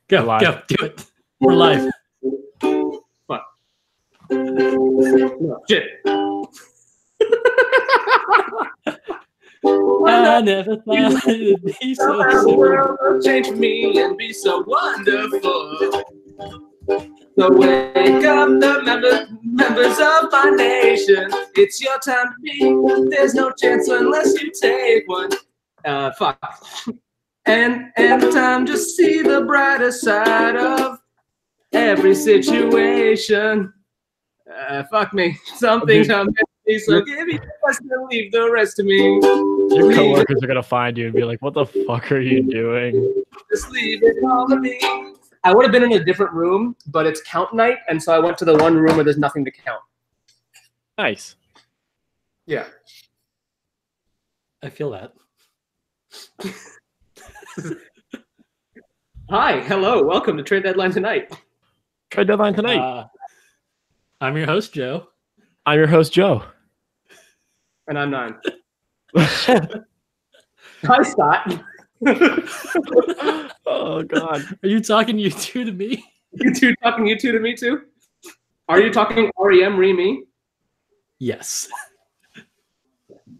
Go, do it. We're live. Fuck. No, shit. I never thought it'd be so The simple. world will change for me and be so wonderful. So wake up the members of my nation. It's your time to be. There's no chance unless you take one. Fuck. And time to see the brighter side of every situation. Fuck me. Some things are meant to be, so give me the best and leave the rest to me. Your coworkers are gonna find you and be like, "What the fuck are you doing?" Just leave it all to me. I would have been in a different room, but it's count night, and so I went to the one room where there's nothing to count. Nice. Yeah. I feel that. Hi, hello, welcome to Trade Deadline Tonight. Trade deadline tonight. I'm your host, Joe. I'm your host, Joe. And I'm 9. Hi, Scott. Oh God. Are you talking you two to me? You two talking you two to me too? Are you talking REM re-me? Yes.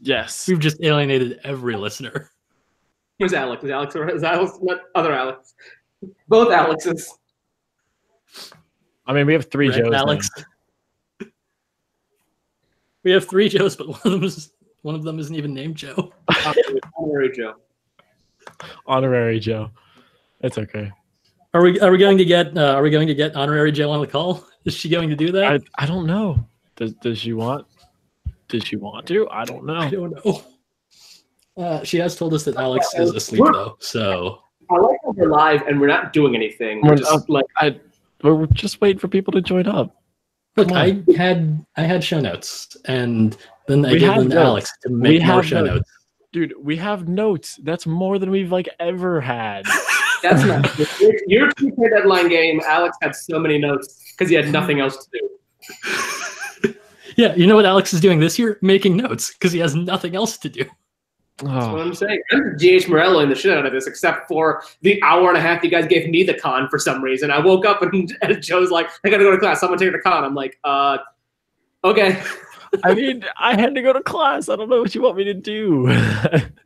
Yes. We've just alienated every listener. Who's Alex? Is Alex what other Alex? Both Alexes. I mean, we have 3 Right, Joes. Alex. We have 3 Joes, but one of them isn't even named Joe. Honorary Joe. Honorary Joe. It's okay. Are we going to get honorary Joe on the call? Is she going to do that? I don't know. Does she want? Does she want to? I don't know. I don't know. She has told us that Alex is asleep though, so I like that we're live and we're not doing anything. We're just We're just waiting for people to join up. look. I had show notes, and then I gave them to Alex to make more show notes. Dude, we have notes. That's more than we've ever had. That's not your Trade Deadline game. Alex had so many notes because he had nothing else to do. Yeah, you know what Alex is doing this year? Making notes because he has nothing else to do. That's what I'm saying. I'm GH Morello-ing the shit out of this, except for the hour and a half you guys gave me the con for some reason. I woke up and Joe's like, I gotta go to class. Someone take the con. I'm like, okay. I mean, I had to go to class. I don't know what you want me to do.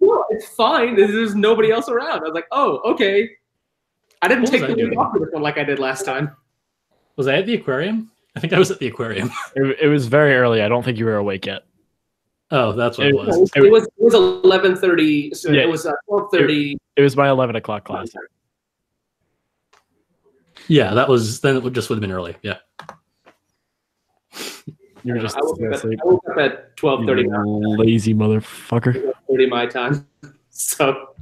No, it's fine. There's nobody else around. I was like, oh, okay. I didn't take the week off for this one like I did last time. Was I at the aquarium? I think I was at the aquarium. It was very early. I don't think you were awake yet. Oh, that's what it was. It was 11:30. So yeah, it was 12:30. It was my 11 o'clock class. Yeah, that was then. It just would have been early. Yeah. You were just I woke asleep. up at 12:30. Lazy motherfucker. 30 my time. So.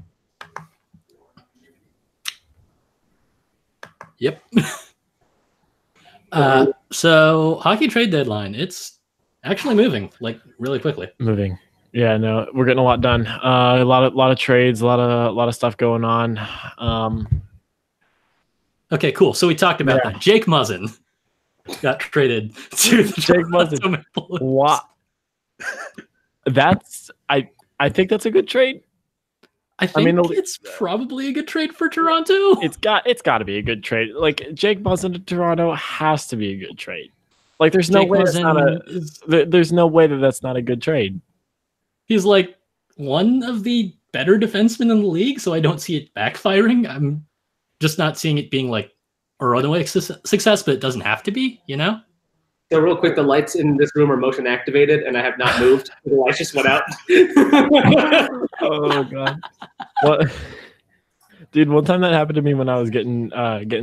Yep. So hockey trade deadline. It's actually moving really quickly. Moving. Yeah, no, we're getting a lot done. A lot of trades, a lot of stuff going on. Okay, cool. So we talked about that. Jake Muzzin got traded to the Jake Muzzin. What? I think that's a good trade. I mean, it's probably a good trade for Toronto. It's got to be a good trade. Jake Muzzin to Toronto has to be a good trade. There's no way there's no way that's not a good trade. He's one of the better defensemen in the league, so I don't see it backfiring. I'm just not seeing it being a runaway success, but it doesn't have to be, you know? So real quick, the lights in this room are motion activated, and I have not moved. The lights just went out. Oh God! What, dude? One time that happened to me when I was getting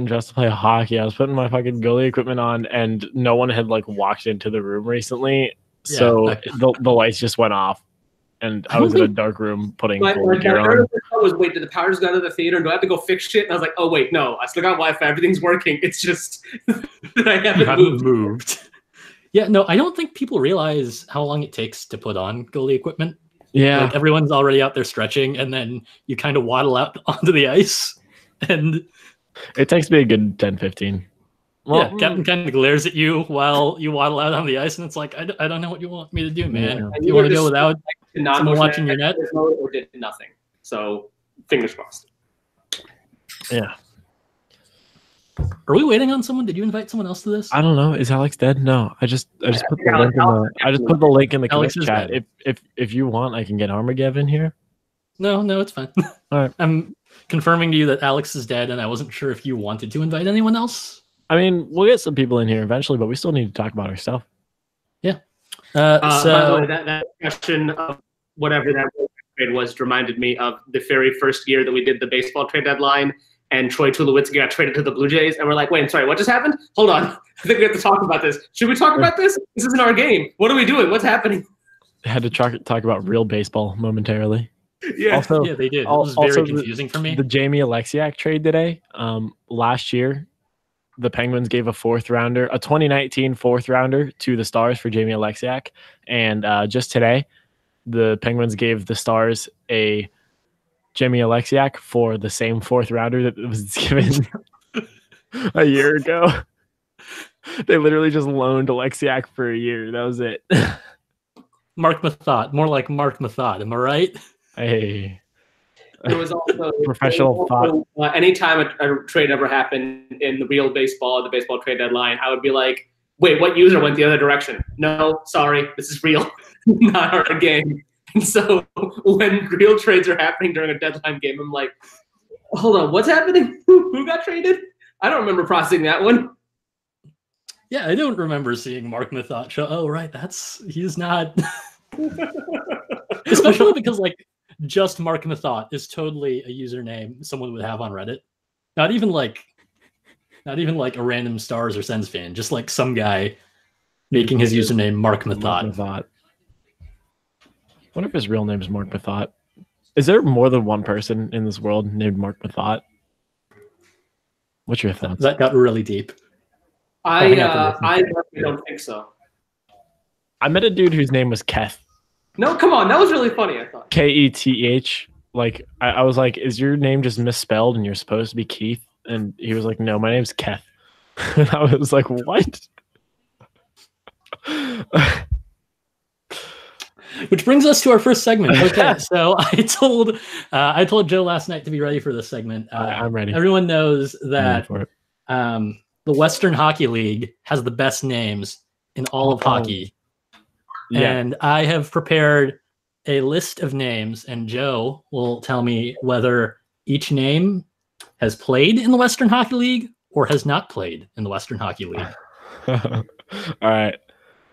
dressed to play hockey. I was putting my fucking goalie equipment on, and no one had walked into the room recently, so the lights just went off, and I was in a dark room putting goalie gear on. Wait, did the powers go to the theater? Do I have to go fix shit? And I was like, oh wait, no, I still got Wi-Fi. Everything's working. It's just that I haven't moved. Yeah, no, I don't think people realize how long it takes to put on goalie equipment. Yeah. Everyone's already out there stretching, and then you kind of waddle out onto the ice. And it takes me a good 10-15. Well, yeah, Captain kind of glares at you while you waddle out on the ice, and it's like, I don't know what you want me to do, man. Yeah. Do you want to go without someone watching your net? Or did nothing. So, fingers crossed. Yeah. Are we waiting on someone? Did you invite someone else to this? I don't know. Is Alex dead? No. I just put the link in the I just put the link in the Alex is chat. dead. If you want, I can get Armageddon in here. No, it's fine. All right. I'm confirming to you that Alex is dead, and I wasn't sure if you wanted to invite anyone else. I mean, we'll get some people in here eventually, but we still need to talk about our stuff. Yeah. By the way, that question of whatever that trade was reminded me of the very first year that we did the baseball trade deadline, and Troy Tulowitzki got traded to the Blue Jays, and we're like, wait, I'm sorry, what just happened? Hold on. I think we have to talk about this. Should we talk about this? This isn't our game. What are we doing? What's happening? I had to talk about real baseball momentarily. Yeah. Also, yeah, they did. It was very confusing for me. The Jamie Alexiak trade today. Last year, the Penguins gave a 2019 fourth rounder to the Stars for Jamie Alexiak, and just today, the Penguins gave the Stars a Jamie Alexiak for the same fourth rounder that was given a year ago. They literally just loaned Alexiak for a year. That was it. Mark Mathot, more like Mark Mathot. Am I right? Hey. There was also Professional thought. Anytime a trade ever happened in the real baseball, the baseball trade deadline, I would be like, wait, what user went the other direction? No, sorry, this is real, not our game. And so when real trades are happening during a deadline game, I'm like, hold on, what's happening? Who got traded? I don't remember processing that one. Yeah, I don't remember seeing Mark Mathot show. Oh, right, he's not. Especially because just Mark Mathot is totally a username someone would have on Reddit. Not even like a random Stars or Sens fan, just like some guy making his username Mark Mathot. I wonder if his real name is Mark Mathot. Is there more than one person in this world named Mark Mathot? What's your thoughts? That got really deep. I don't think so. I met a dude whose name was Keth. No, come on. That was really funny, I thought. Keth. Like, I was like, is your name just misspelled and you're supposed to be Keith? And he was like, no, my name's Keth. And I was like, what? Which brings us to our first segment. Okay, so I told Joe last night to be ready for this segment. I'm ready. Everyone knows that the Western Hockey League has the best names in all of hockey. Yeah. And I have prepared a list of names, and Joe will tell me whether each name has played in the Western Hockey League or has not played in the Western Hockey League. All right.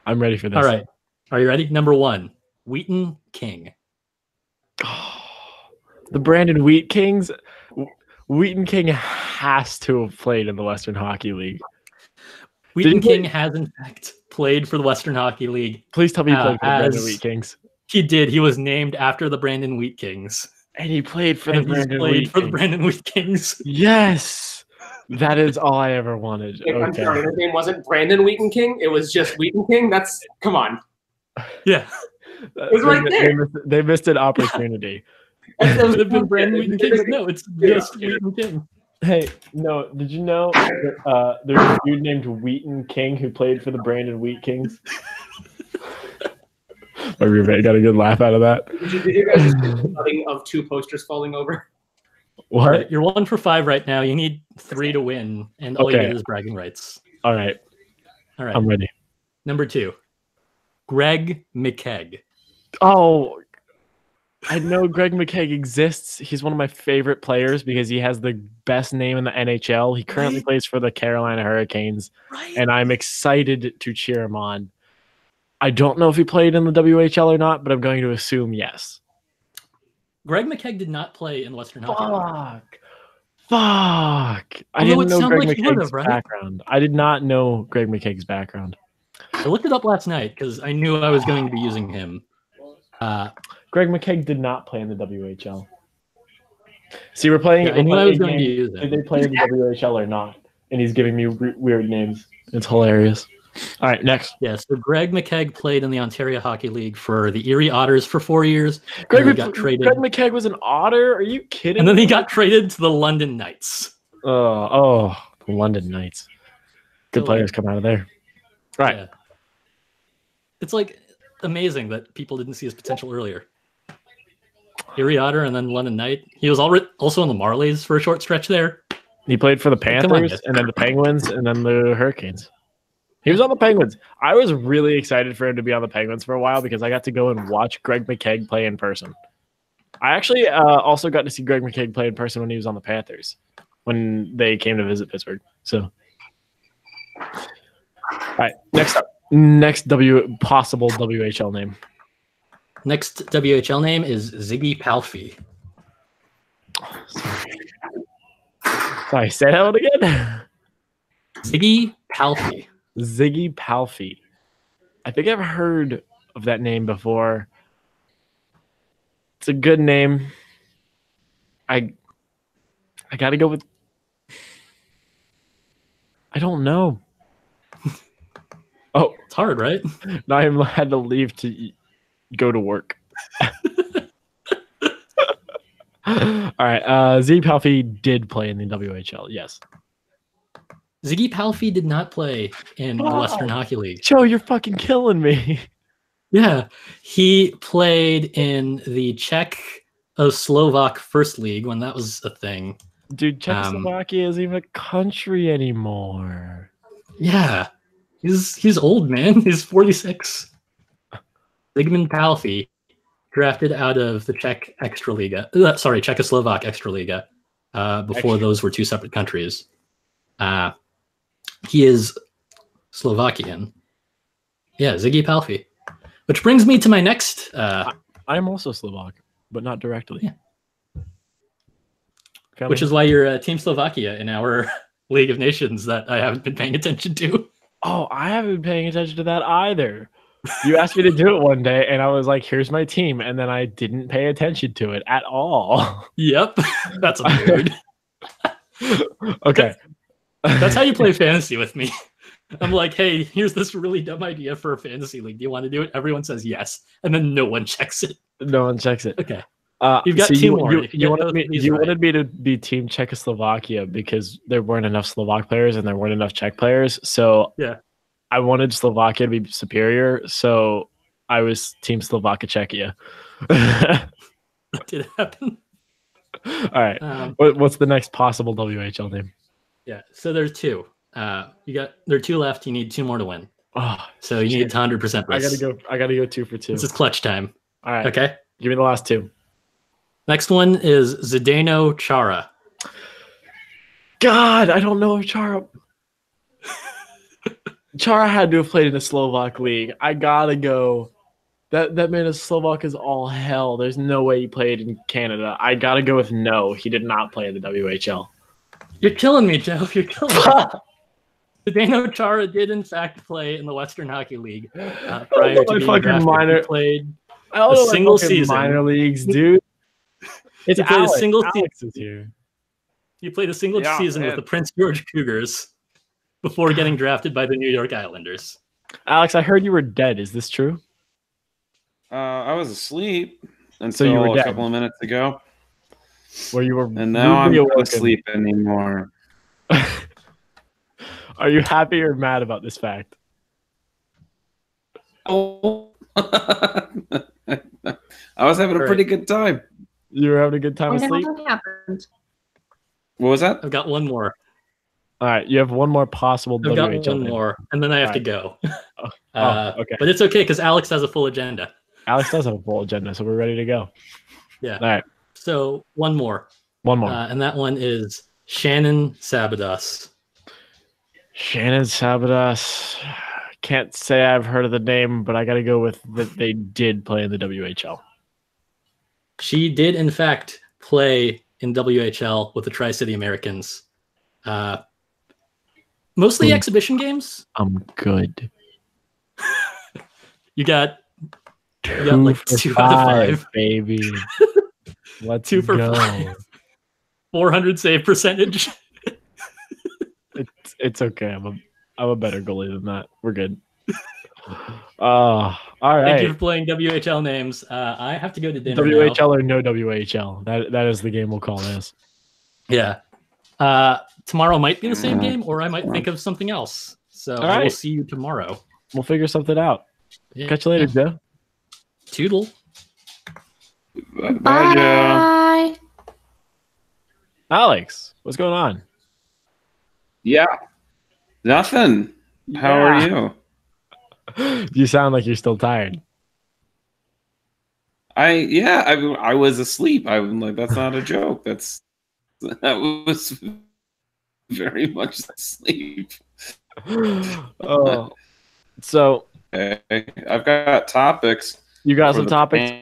I'm ready for this. All right. Are you ready? Number 1, Wheaton King. The Brandon Wheat Kings. Wheaton King has to have played in the Western Hockey League. Wheaton King has, in fact, played for the Western Hockey League. Please tell me he played for the Brandon Wheat Kings. He did. He was named after the Brandon Wheat Kings. And he played for the Brandon Wheat Kings. Yes. That is all I ever wanted. Okay. I'm sorry, his name wasn't Brandon Wheaton King. It was just Wheaton King. Come on. Yeah. It was right there. They missed an opportunity. It would have been Brandon Wheaton King, but no, it's just Wheaton King. Hey, no, did you know that, there's a dude named Wheaton King who played for the Brandon Wheat Kings? My roommate got a good laugh out of that. Did you guys just get the of 2 posters falling over? What? Right, you're 1 for 5 right now. You need 3 to win, and all you get is bragging rights. All right. I'm ready. Number 2, Greg McKegg. Oh, I know Greg McKegg exists. He's one of my favorite players because he has the best name in the NHL. He currently plays for the Carolina Hurricanes, and I'm excited to cheer him on. I don't know if he played in the WHL or not, but I'm going to assume yes. Greg McKegg did not play in the Western Hockey League. Fuck. I didn't know Greg McKegg's background. I did not know Greg McKegg's background. I looked it up last night because I knew I was going to be using him. Greg McKegg did not play in the WHL. See, we're playing. Yeah, I knew I was going to use him. Did they play in the WHL or not? And he's giving me weird names. It's hilarious. All right, next. Yeah, so Greg McKegg played in the Ontario Hockey League for the Erie Otters for 4 years. Greg McKegg was an Otter? Are you kidding? And then he got traded to the London Knights. The London Knights. Good players come out of there. Right. Yeah. It's amazing that people didn't see his potential earlier. Erie Otter and then London Knight. He was also on the Marlies for a short stretch there. He played for the Panthers and then the Penguins and then the Hurricanes. He was on the Penguins. I was really excited for him to be on the Penguins for a while because I got to go and watch Greg McKegg play in person. I actually also got to see Greg McKegg play in person when he was on the Panthers when they came to visit Pittsburgh. So, all right, next up. Next possible WHL name. Next WHL name is Ziggy Palffy. Sorry, say that one again. Ziggy Palffy. Ziggy Palffy. I think I've heard of that name before. It's a good name. I gotta go with. I don't know. Oh, it's hard, right? Now I had to leave to go to work. All right. Ziggy Palffy did play in the WHL. Yes. Ziggy Palffy did not play in the Western Hockey League. Joe, you're fucking killing me. Yeah. He played in the Czech-Slovak First League when that was a thing. Dude, Czechoslovakia isn't even a country anymore. Yeah. He's old, man. He's 46. Zygmunt Palffy, drafted out of the Czechoslovak Extraliga, before those were two separate countries. He is Slovakian. Yeah, Ziggy Palffy. Which brings me to my next... I'm also Slovak, but not directly. Yeah. Which is why you're Team Slovakia in our League of Nations that I haven't been paying attention to. Oh, I haven't been paying attention to that either. You asked me to do it one day, and I was like, here's my team. And then I didn't pay attention to it at all. Yep. That's weird. Okay. That's how you play fantasy with me. I'm like, hey, here's this really dumb idea for a fantasy league. Do you want to do it? Everyone says yes. And then no one checks it. No one checks it. Okay. You've got two more. You wanted me to be Team Czechoslovakia because there weren't enough Slovak players and there weren't enough Czech players. So yeah, I wanted Slovakia to be superior. So I was Team Czechia. That did happen. All right. What's the next possible WHL name? Yeah. So there's two. There are two left. You need two more to win. Oh, so you need to 100% this. I gotta go 2 for 2. This is clutch time. All right. Okay. Give me the last two. Next one is Zdeno Chara. God, I don't know if Chara had to have played in the Slovak league. I gotta go. That man is Slovak as all hell. There's no way he played in Canada. I gotta go with no. He did not play in the WHL. You're killing me, Joe. You're killing me. Zdeno Chara did in fact play in the Western Hockey League prior to being drafted. He played a single season. Minor leagues, dude. He played a single season here. He played a single season with the Prince George Cougars before getting drafted by the New York Islanders. Alex, I heard you were dead. Is this true? I was asleep until a couple of minutes ago. Where you were, and now I'm not asleep anymore. Are you happy or mad about this fact? Oh, I was having a pretty good time. You were having a good time asleep? What was that? I've got one more. All right, you have one more possible WHL. I've got one more, and then I have to go. Okay. But it's okay because Alex has a full agenda. Alex does have a full agenda, so we're ready to go. Yeah. All right. So one more. And that one is Shannon Sabadas. Shannon Sabadas. Can't say I've heard of the name, but I got to go with that they did play in the WHL. She did, in fact, play in WHL with the Tri-City Americans. Mostly exhibition games. I'm good. You got like 2 out of 5, baby. Let's 2 for go. 5. 400 save percentage. It's okay. I'm a better goalie than that. We're good. All right. Thank you for playing WHL names. I have to go to dinner. WHL now. or no WHL. That is the game we'll call this. Yeah. Tomorrow might be the same game, or I might think of something else. So I will see you tomorrow. We'll figure something out. Yeah. Catch you later, Joe. Toodle. Bye, Joe. Alex, what's going on? Yeah. Nothing. How are you? You sound like you're still tired. I was asleep. I'm like, that's not a joke. That was very much asleep. Oh, so Okay. I've got topics. You got for some the topics?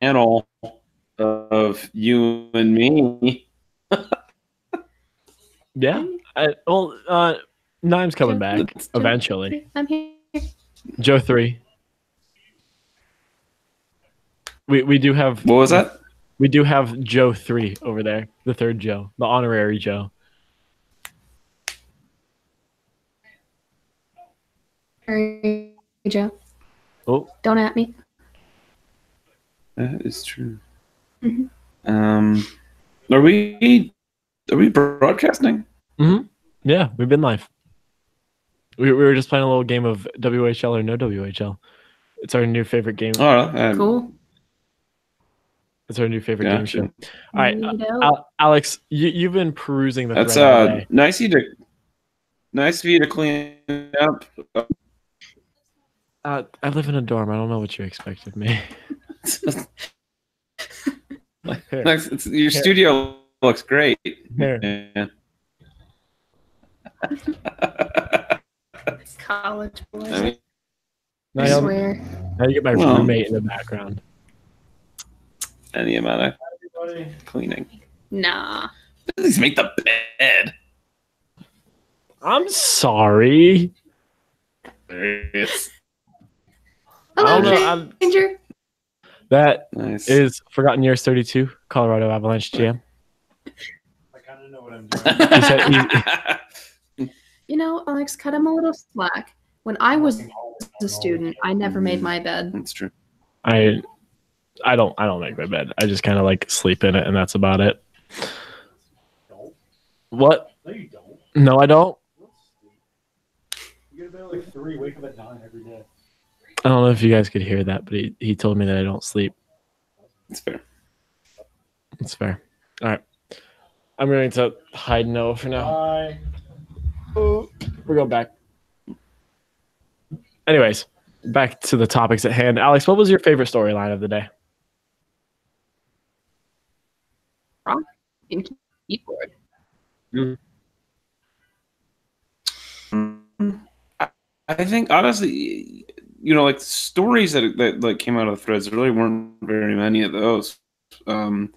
Panel of you and me. Yeah. Nime's coming back eventually. I'm here. Joe 3. We do have. What was that? We do have Joe 3 over there, the third Joe, the honorary Joe. Hey, Joe. Oh, don't at me. That is true. Mm-hmm. Are we broadcasting? Mm-hmm. Yeah, we've been live. We were just playing a little game of WHL or no WHL. It's our new favorite game. Oh, cool. It's our new favorite game show. All right, Alex, you've been perusing the That's thread all day. nice of you to clean up. I live in a dorm. I don't know what you expect of me. Your studio looks great. Here. It's college boys. I mean, I swear. Now you get my roommate in the background. Any amount of cleaning. Nah. At least make the bed. I'm sorry. It's Hello, stranger. That nice. is Forgotten Years 32, Colorado Avalanche GM. I kind of know what I'm doing. You know, Alex, cut him a little slack. When I was a student, I never made my bed. That's true. I don't make my bed. I just kind of like sleep in it, and that's about it. What? No, you don't. No, I don't. You go to bed at like 3, wake up at 9 every day. I don't know if you guys could hear that, but he told me that I don't sleep. That's fair. That's fair. All right. I'm going to hide no for now. Bye. Oh, we're going back. Anyways, back to the topics at hand. Alex, what was your favorite storyline of the day? In keyboard. I think honestly, like stories that like came out of the threads, there really weren't very many of those. The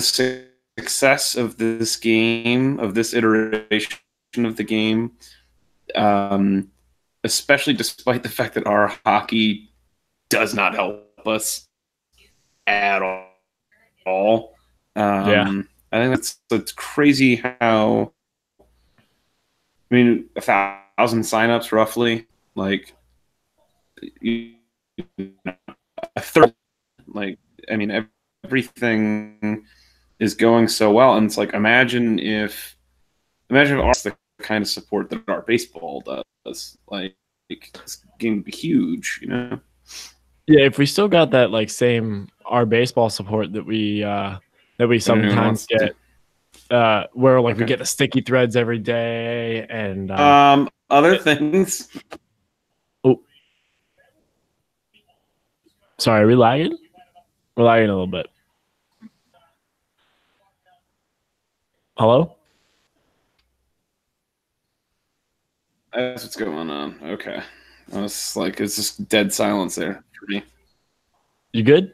success of this game, of this iteration of the game, especially despite the fact that our hockey does not help us at all. I think it's crazy how. I mean, 1,000 signups roughly, like a third. Like, I mean, everything is going so well, and it's like imagine if ours the kind of support that our baseball does. Like this game would be huge, Yeah, if we still got that like same our baseball support that we sometimes get. Where like we get the sticky threads every day and other things. Oh, sorry, are we lagging? We're lagging a little bit. Hello? That's what's going on. Okay, I was like, it's just dead silence there for me. You good?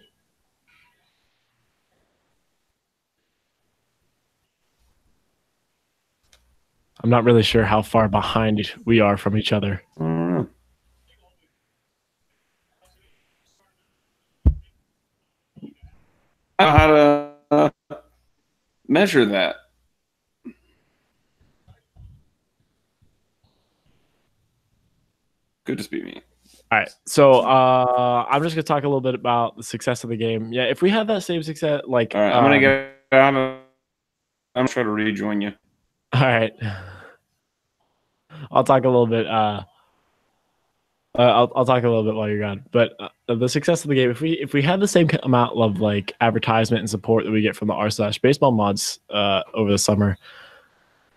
I'm not really sure how far behind we are from each other. I don't know. I don't know how to measure that. Could just be me. All right, so I'm just gonna talk a little bit about the success of the game. Yeah, if we had that same success, like, all right, I'm gonna get out. I'm gonna try to rejoin you. All right, I'll talk a little bit. I'll talk a little bit while you're gone. But the success of the game, if we had the same amount of like advertisement and support that we get from the r/baseball mods over the summer,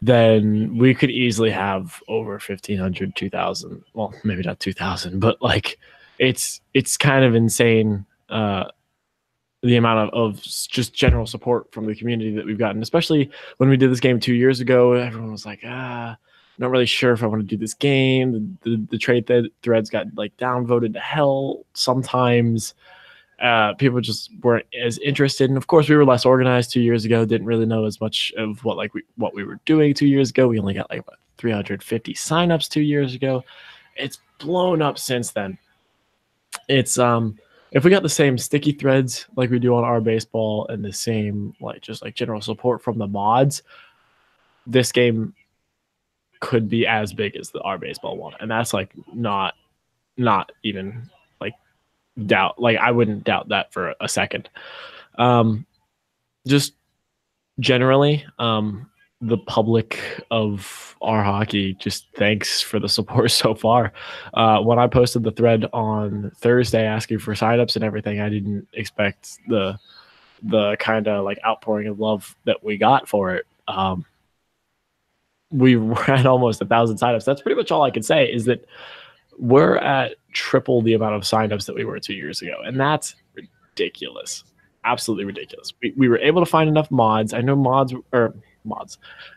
then we could easily have over 1,500, 2,000. Well, maybe not 2,000, but like it's kind of insane the amount of just general support from the community that we've gotten, especially when we did this game 2 years ago. Everyone was like, not really sure if I want to do this game. The trade threads got like downvoted to hell sometimes. People just weren't as interested, and of course we were less organized 2 years ago, didn't really know as much of what we were doing 2 years ago. We only got like about 350 signups 2 years ago. It's blown up since then. It's if we got the same sticky threads like we do on our baseball and the same just general support from the mods, this game could be as big as the our baseball one, and that's like not even doubt. Like I wouldn't doubt that for a second. Just generally, the public of our hockey just thanks for the support so far. When I posted the thread on Thursday asking for signups and everything, I didn't expect the kind of like outpouring of love that we got for it. We were at almost 1,000 signups. That's pretty much all I can say is that we're at triple the amount of signups that we were 2 years ago, and that's ridiculous. Absolutely ridiculous. We were able to find enough mods. I know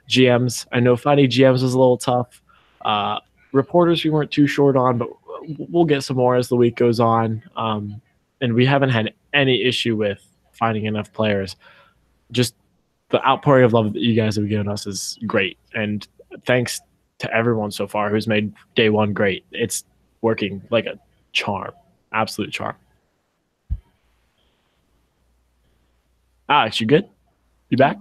GMs. I know finding GMs was a little tough. Reporters we weren't too short on, but we'll get some more as the week goes on. And we haven't had any issue with finding enough players. Just the outpouring of love that you guys have given us is great, and thanks to everyone so far who's made day one great. It's working like a charm, absolute charm. Alex, you good? You back?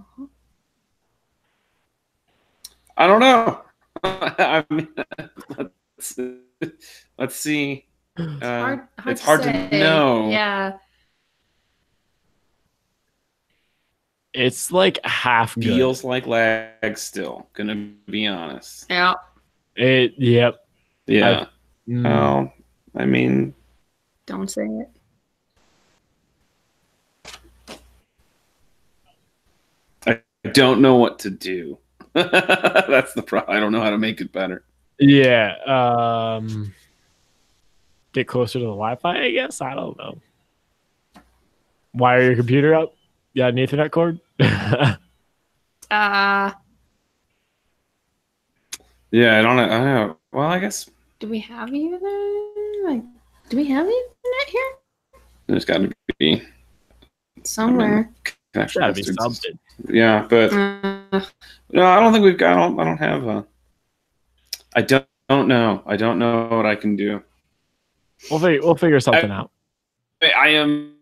I don't know. I mean, let's see. It's hard to know. Yeah. It's like half good. Feels like lag still, gonna be honest. Yeah. Yep. Yeah. Well, I mean, don't say it. I don't know what to do. That's the problem. I don't know how to make it better. Yeah. Get closer to the Wi-Fi, I guess. I don't know. Wire your computer up. Yeah, an Ethernet cord. Yeah, I don't know. Well, I guess. Do we have Ethernet? Do we have Ethernet here? There's got to be somewhere. Gotta be something. Yeah, but no, I don't think we've got. I don't have. I don't know. I don't know what I can do. We'll figure something out. I am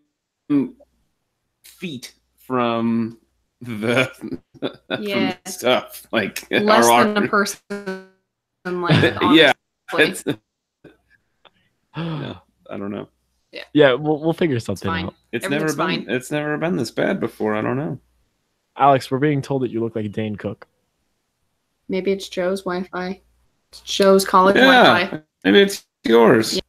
feet from the from stuff like less than a person. Like yeah, no, I don't know. Yeah, we'll figure something out. It's never been this bad before. I don't know. Alex, we're being told that you look like Dane Cook. Maybe it's Joe's Wi-Fi. It's Joe's college Wi-Fi. Maybe it's yours. Yeah.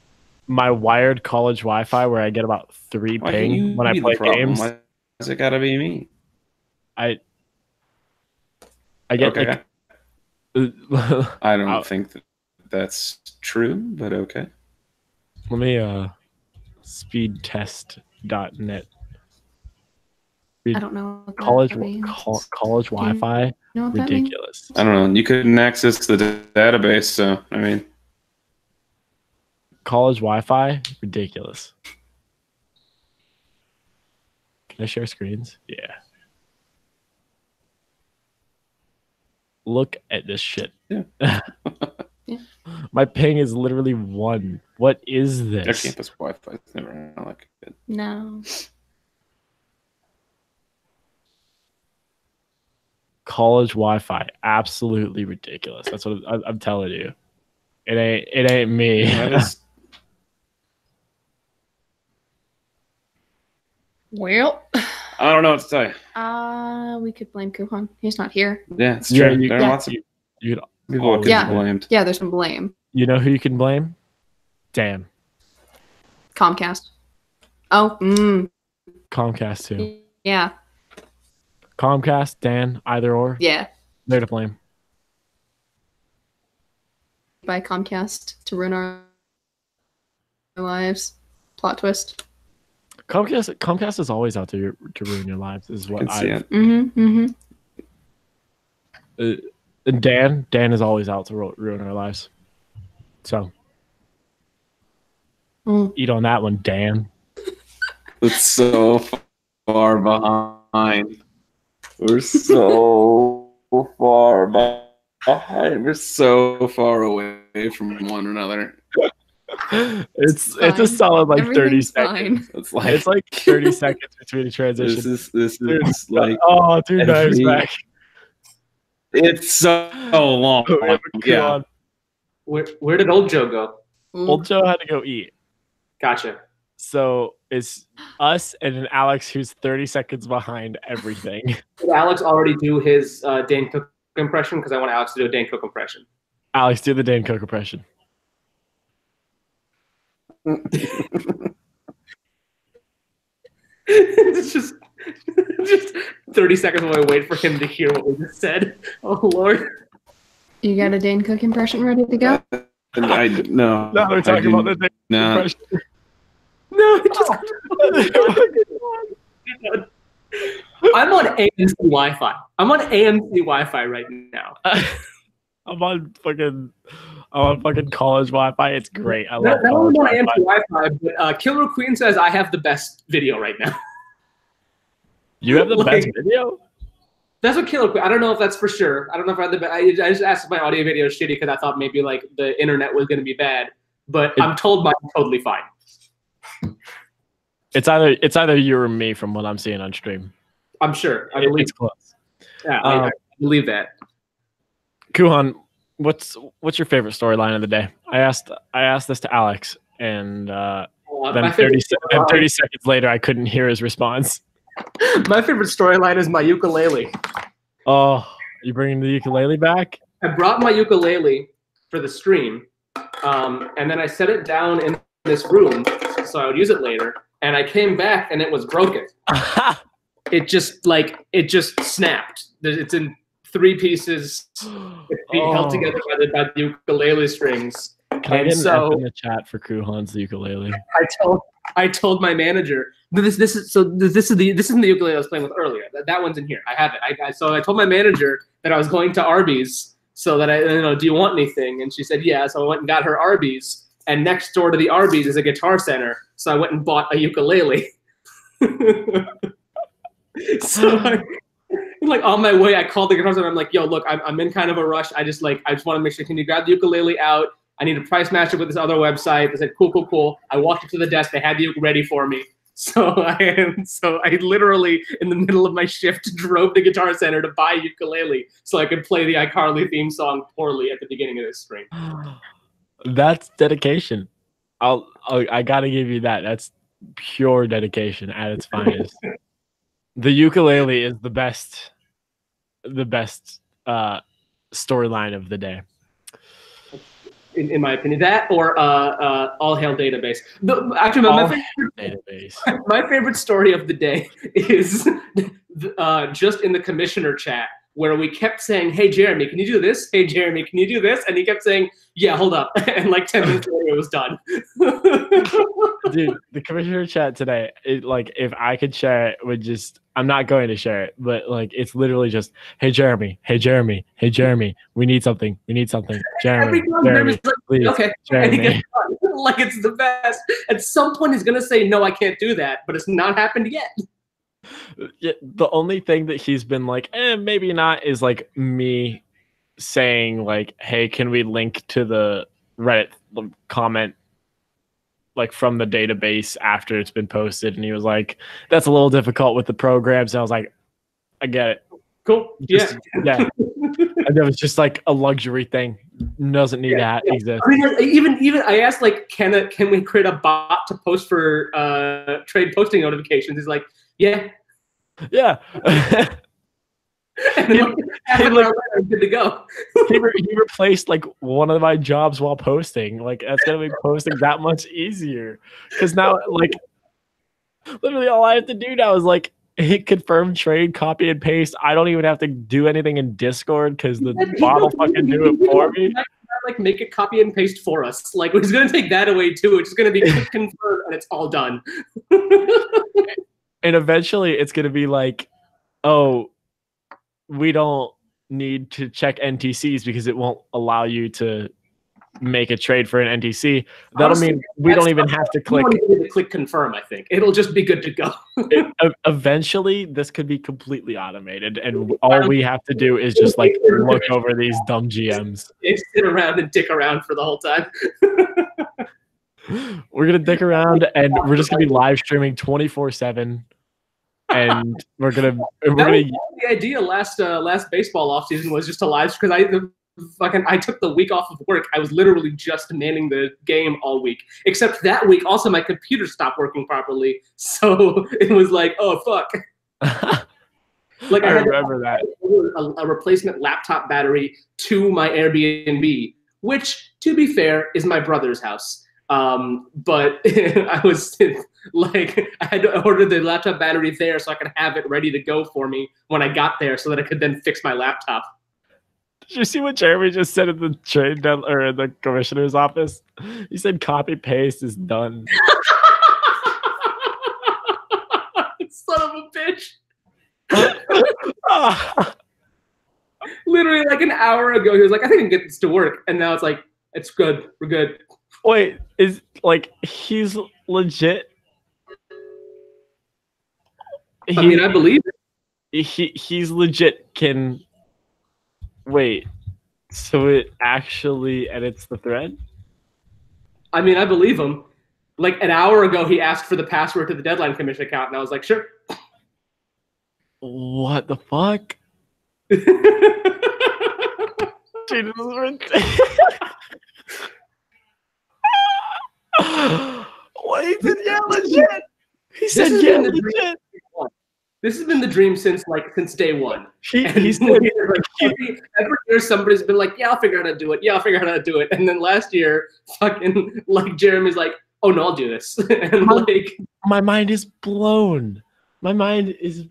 My wired college Wi-Fi, where I get about 3 ping when I play games. Why does it gotta be me? I get okay. I don't think that's true, but okay. Let me speedtest.net. I don't know. College Wi-Fi, ridiculous. I don't know. You couldn't access the database, so I mean, college Wi-Fi, ridiculous. Can I share screens? Yeah. Look at this shit. Yeah. Yeah. My ping is literally 1. What is this? Their campus Wi-Fi is never like good. No. College Wi-Fi, absolutely ridiculous. That's what I'm telling you. It ain't me. Well, I don't know what to tell you. We could blame Kuhan. He's not here. Yeah, it's true. There are lots of people who can be blamed. Yeah, there's some blame. You know who you can blame? Dan. Comcast. Oh, Comcast too. Yeah. Comcast, Dan, either or. Yeah. They're to blame. by Comcast to ruin our lives. Plot twist. Comcast is always out to ruin your lives. Is what I. And Dan is always out to ruin our lives. So eat on that one, Dan. It's so far behind. We're so far behind. We're so far away from one another. It's a solid like 30 seconds. Fine. It's like 30 seconds between a transition. This is like dude, knives back. It's so long. Yeah. Where did old Joe go? Old Joe had to go eat. Gotcha. So it's us and then Alex, who's 30 seconds behind everything. Did Alex already do his Dane Cook impression? Because I want Alex to do a Dane Cook impression. Alex, do the Dane Cook impression. It's just 30 seconds while I wait for him to hear what we just said. Oh Lord! You got a Dane Cook impression ready to go? No. No, we're talking about the Dane Cook impression. No, I'm on AMC Wi-Fi. I'm on AMC Wi-Fi right now. I'm on fucking college Wi-Fi. It's great. I love that college on AMC Wi-Fi. Wi-Fi. But Killer Queen says I have the best video right now. You have the best video? That's what Killer Queen. I don't know if that's for sure. I don't know if I have the best. I just asked if my audio video is shitty because I thought maybe like the internet was going to be bad. But I'm told mine's totally fine. It's either you or me from what I'm seeing on stream. I'm sure. I believe it's close. Yeah, I believe that. Kuhan, what's your favorite storyline of the day? I asked this to Alex, and then 30 seconds later, I couldn't hear his response. My favorite storyline is my ukulele. Oh, you bringing the ukulele back? I brought my ukulele for the stream, and then I set it down in this room so I would use it later. And I came back and it was broken. It just snapped. It's in 3 pieces. It's being held together by the ukulele strings. Can I get an F in the chat for Kuhan's ukulele? I told my manager this isn't the ukulele I was playing with earlier. That one's in here. I have it. So I told my manager that I was going to Arby's so that do you want anything? And she said yeah. So I went and got her Arby's. And next door to the Arby's is a Guitar Center, so I went and bought a ukulele. So like on my way, I called the Guitar Center. I'm like, yo, look, I'm in kind of a rush. I just want to make sure. Can you grab the ukulele out? I need to price match it with this other website. They said, cool. I walked up to the desk. They had the ukulele ready for me. So I literally, in the middle of my shift, drove to Guitar Center to buy a ukulele so I could play the iCarly theme song poorly at the beginning of this stream. That's dedication. I gotta give you that. That's pure dedication at its finest. The ukulele is the best storyline of the day. In my opinion, that or All Hail Database. My favorite story of the day is just in the commissioner chat where we kept saying, "Hey Jeremy, can you do this? Hey Jeremy, can you do this?" And he kept saying, "Yeah, hold up." And like 10 minutes later, it was done. Dude, the commissioner chat today, if I could share it, I'm not going to share it, but it's literally just, "Hey Jeremy, hey Jeremy, hey Jeremy, we need something, Jeremy, Jeremy, please, okay, Jeremy." And he gets done. Like it's the best. At some point, he's gonna say, "No, I can't do that," but it's not happened yet. Yeah, the only thing that he's been like, maybe not, is me saying hey, can we link to the Reddit comment from the database after it's been posted? And he was like, that's a little difficult with the programs. And I was like, I get it. Cool. Yeah. And it was just a luxury thing. Doesn't need to exist. I mean, even I asked can we create a bot to post for trade posting notifications? He's like, yeah. And then good to go. he replaced one of my jobs while posting. That's gonna make posting that much easier. Because now literally all I have to do now is hit confirm trade, copy and paste. I don't even have to do anything in Discord because the bot will fucking do it for me. like make it copy and paste for us. Like he's gonna take that away too. It's just gonna be confirmed and it's all done. And eventually it's gonna be like, oh, we don't need to check NTCs because it won't allow you to make a trade for an NTC. That'll Honestly, mean we don't even have to click. We don't even need to click confirm. I think it'll just be good to go. Eventually, this could be completely automated, and all we have to do is just like look over these dumb GMs. Sit around and dick around for the whole time. We're gonna dick around, and we're just gonna be live streaming 24/7, and we're gonna. The idea last baseball offseason was just to live because I took the week off of work. I was literally just manning the game all week. Except that week, also my computer stopped working properly, so it was like, oh fuck. Like I remember that a replacement laptop battery to my Airbnb, which, to be fair, is my brother's house. But I was like, I had to order the laptop battery there so I could have it ready to go for me when I got there, so that I could then fix my laptop. Did you see what Jeremy just said in the trade or in the commissioner's office? He said copy paste is done. Son of a bitch. Literally like an hour ago, he was like, I think I can get this to work. And now it's like, it's good. We're good. Wait, is like he's legit? I mean, I believe it. He's legit can... Wait, so it actually edits the thread? I mean, I believe him. Like an hour ago, he asked for the password to the Deadline Commission account, and I was like, sure. What the fuck? Dude, this is ridiculous. What, he said, yeah, legit. He said, yeah, legit. This has been the dream since day one. He said, every year somebody's been like, yeah, I'll figure out how to do it. Yeah, I'll figure out how to do it. And then last year, fucking like Jeremy's like, oh no, I'll do this. And like, my mind is blown. My mind is.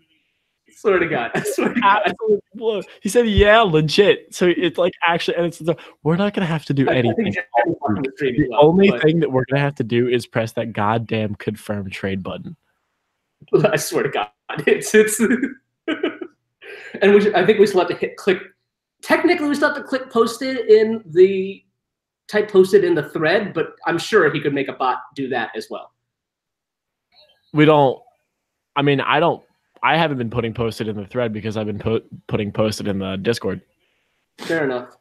Swear to God, I swear to God. Absolutely blown. He said, yeah, legit. So it's like actually, and it's we're not gonna have to do anything. The only thing that we're gonna have to do is press that goddamn confirm trade button. I swear to God, it's and I think we still have to hit click. Technically, we still have to click posted in the type posted in the thread, but I'm sure he could make a bot do that as well. We don't. I mean, I haven't been putting posted in the thread because I've been putting posted in the Discord. Fair enough.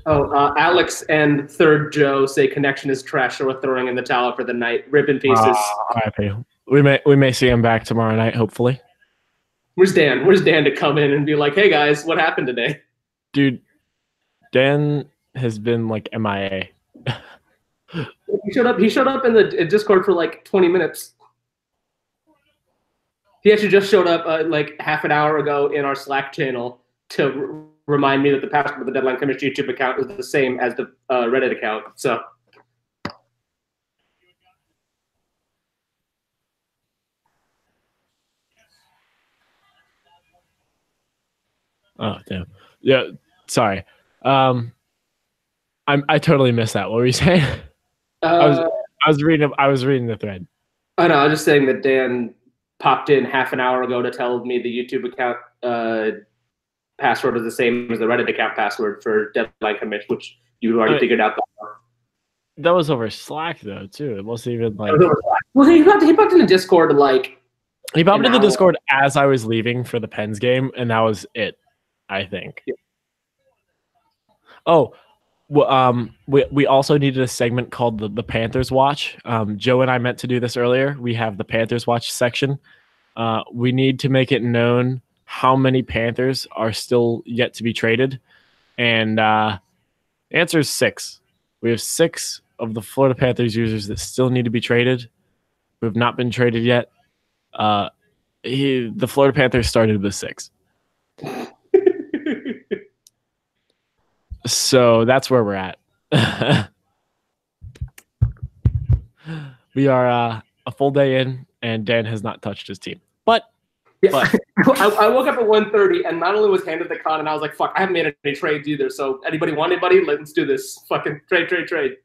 Oh, Alex and Third Joe say connection is trash, so we're throwing in the towel for the night. Rip in pieces. We may see him back tomorrow night, hopefully. Where's Dan? Where's Dan to come in and be like, hey guys, what happened today? Dude, Dan has been like MIA. He showed up in the Discord for like 20 minutes. He actually just showed up like half an hour ago in our Slack channel to remind me that the password of the Deadline Commission YouTube account is the same as the Reddit account. So. Oh damn! Yeah, sorry. I totally missed that. What were you saying? I was reading the thread. Oh no, I was just saying that Dan popped in half an hour ago to tell me the YouTube account password is the same as the Reddit account password for Deadline Commission, which you already figured out. That was over Slack though, too. It wasn't even like. Well, he popped in the Discord like. He popped in the Discord as I was leaving for the Pens game, and that was it. I think. Yeah. Oh. Well, we also needed a segment called the Panthers Watch. Joe and I meant to do this earlier. We have the Panthers Watch section. We need to make it known how many Panthers are still yet to be traded. And the answer is 6. We have 6 of the Florida Panthers users that still need to be traded, who have not been traded yet. The Florida Panthers started with 6. So that's where we're at. We are a full day in, and Dan has not touched his team. But Yeah. I woke up at 1:30 and not only was handed the con, and I was like, fuck, I haven't made any trades either. So anybody want anybody? Let's do this. Fucking trade.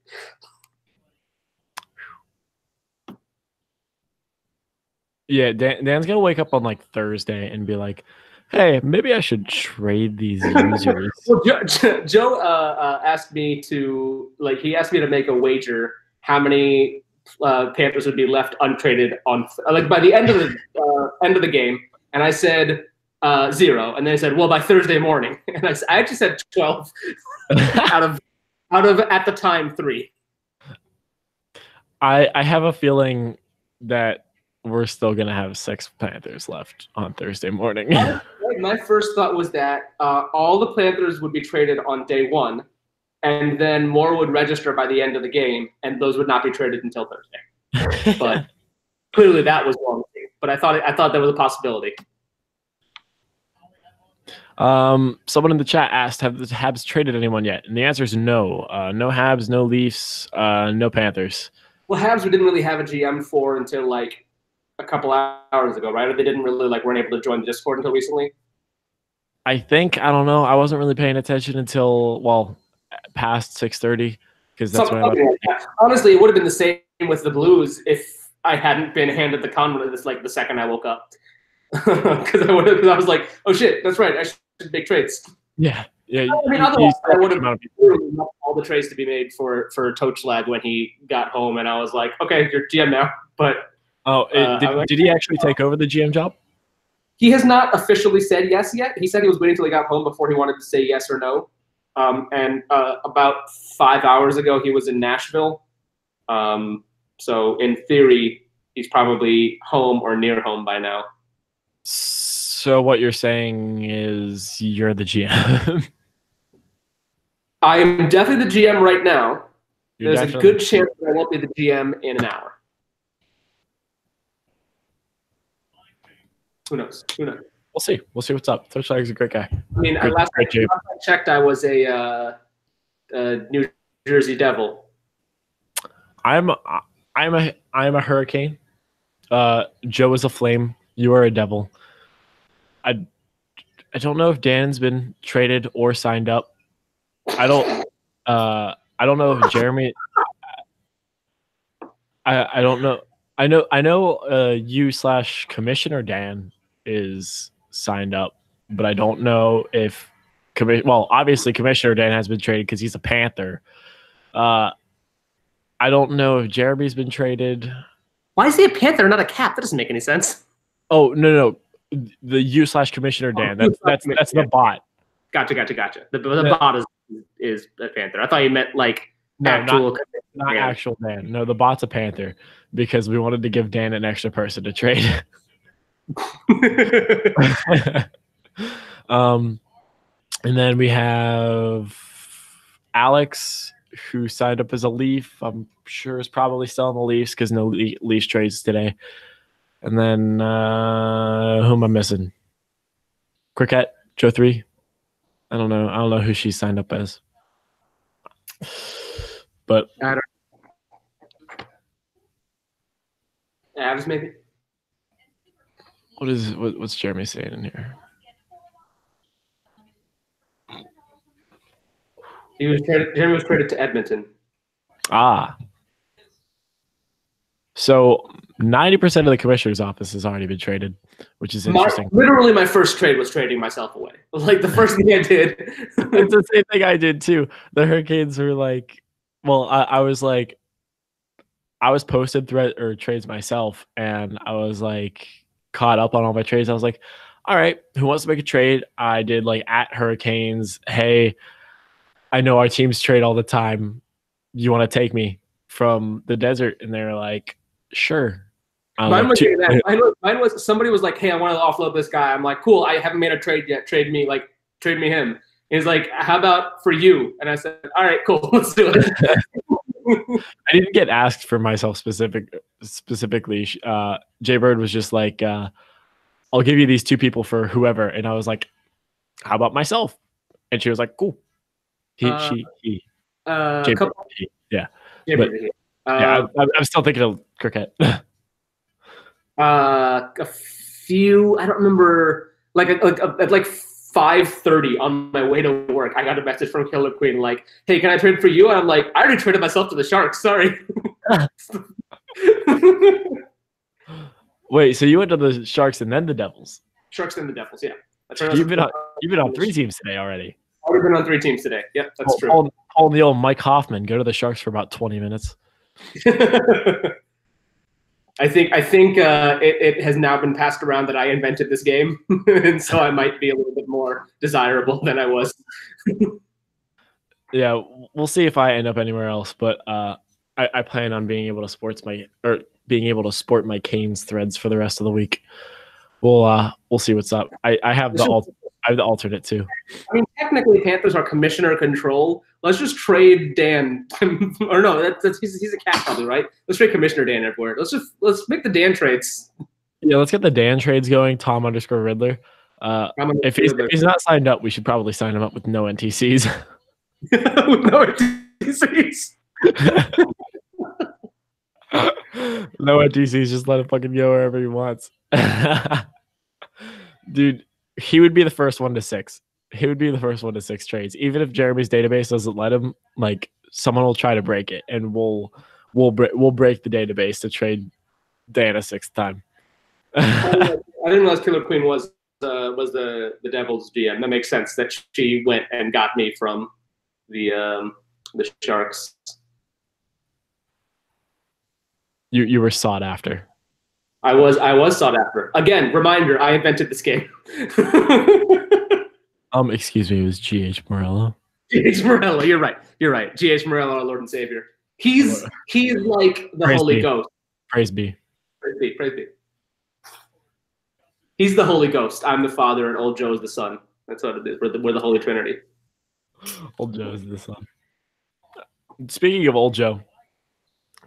Yeah, Dan's gonna wake up on like Thursday and be like, "Hey, maybe I should trade these users." Well, Joe asked me to he asked me to make a wager how many Panthers would be left untraded on by the end of the game, and I said 0, and then he said, "Well, by Thursday morning," and I actually said 12 out of at the time 3. I have a feeling that we're still gonna have 6 Panthers left on Thursday morning. My first thought was that all the Panthers would be traded on day 1, and then more would register by the end of the game, and those would not be traded until Thursday. But clearly that was wrong. But I thought that was a possibility. Someone in the chat asked, "Have the Habs traded anyone yet?" And the answer is no. No Habs, no Leafs, no Panthers. Well, Habs we didn't really have a GM for until a couple hours ago, right? Or they didn't really weren't able to join the Discord until recently. I think, I don't know. I wasn't really paying attention until past 6:30 because that's when honestly, it would have been the same with the Blues if I hadn't been handed the con this the second I woke up. Because I was like, oh shit, that's right, I should make trades. Yeah. I mean, otherwise I would have all the trades to be made for Tochlag when he got home, and I was like, okay, you're GM now. But did he actually take over the GM job? He has not officially said yes yet. He said he was waiting until he got home before he wanted to say yes or no. And about 5 hours ago, he was in Nashville. So in theory, he's probably home or near home by now. So what you're saying is you're the GM. I am definitely the GM right now. There's a good chance that I won't be the GM in an hour. Who knows? We'll see. We'll see what's up. Tochlag is a great guy. I mean, last I checked, I was a New Jersey Devil. I'm a Hurricane. Joe is a Flame. You are a Devil. I don't know if Dan's been traded or signed up. I don't know if Jeremy. I don't know. I know you / Commissioner Dan is signed up, but I don't know if obviously Commissioner Dan has been traded because he's a Panther. I don't know if Jeremy's been traded. Why is he a Panther, not a Cap? That doesn't make any sense. Oh no. The you / Commissioner Dan. That's the bot. Gotcha. The bot is a Panther. I thought you meant actual. Not actual Dan. No, the bot's a Panther because we wanted to give Dan an extra person to trade. And then we have Alex, who signed up as a Leaf. I'm sure is probably still on the Leafs because no Leafs trades today. And then who am I missing? Cricket, Joe 3. I don't know who she signed up as. But I don't. Avs maybe. What's Jeremy saying in here? Jeremy was traded to Edmonton. So 90% of the commissioner's office has already been traded, which is interesting. Literally, my first trade was trading myself away. The first thing I did. It's the same thing I did too. The Hurricanes were like, I was like, I was posted trades myself, and I was like caught up on all my trades. I was like, all right, who wants to make a trade? I did at Hurricanes. Hey, I know our teams trade all the time. You want to take me from the desert? And they were like, sure. Mine was somebody was like, hey, I want to offload this guy. I'm like, cool. I haven't made a trade yet. Trade me him. He's like, how about for you? And I said, all right, cool. Let's do it. I didn't get asked for myself specifically. Jay Bird was just like, I'll give you these 2 people for whoever. And I was like, how about myself? And she was like, cool. He. Jay Bird, he. Yeah. I'm still thinking of Cricket. A few. I don't remember. Like at 5:30 on my way to work, I got a message from Killer Queen like, "Hey, can I trade for you?" And I'm like, "I already traded myself to the Sharks. Sorry." Wait, so you went to the Sharks and then the Devils? Sharks and the Devils, yeah. You've been on 3 teams today already. I've been on 3 teams today. Yep, that's true. Call the old Mike Hoffman. Go to the Sharks for about 20 minutes. I think it has now been passed around that I invented this game, and so I might be a little bit more desirable than I was. Yeah, we'll see if I end up anywhere else, but I plan on being able to sport my Canes threads for the rest of the week. We'll see what's up. I have the alternate too. I mean, technically, Panthers are commissioner control. Let's just trade Dan, or no, he's a cat probably, right? Let's trade Commissioner Dan everywhere. Let's make the Dan trades. Yeah, let's get the Dan trades going. Tom_Riddler. If he's not signed up, we should probably sign him up with no NTCs. With no NTCs. No NTCs, just let him fucking go wherever he wants. Dude, he would be the first one to 6. He would be the first one to 6 trades. Even if Jeremy's database doesn't let him, like someone will try to break it, and we'll break the database to trade Dan a 6th time. I didn't realize Killer Queen was the Devils GM. That makes sense that she went and got me from the Sharks. You were sought after. I was sought after. Again, reminder, I invented this game. Excuse me, it was G.H. Morello. G.H. Morello, you're right. G.H. Morello, our Lord and Savior. He's like the Praise Holy be. Ghost. Praise be. Praise be. He's the Holy Ghost. I'm the Father, and Old Joe is the Son. That's what it is. We're the Holy Trinity. Old Joe is the Son. Speaking of Old Joe,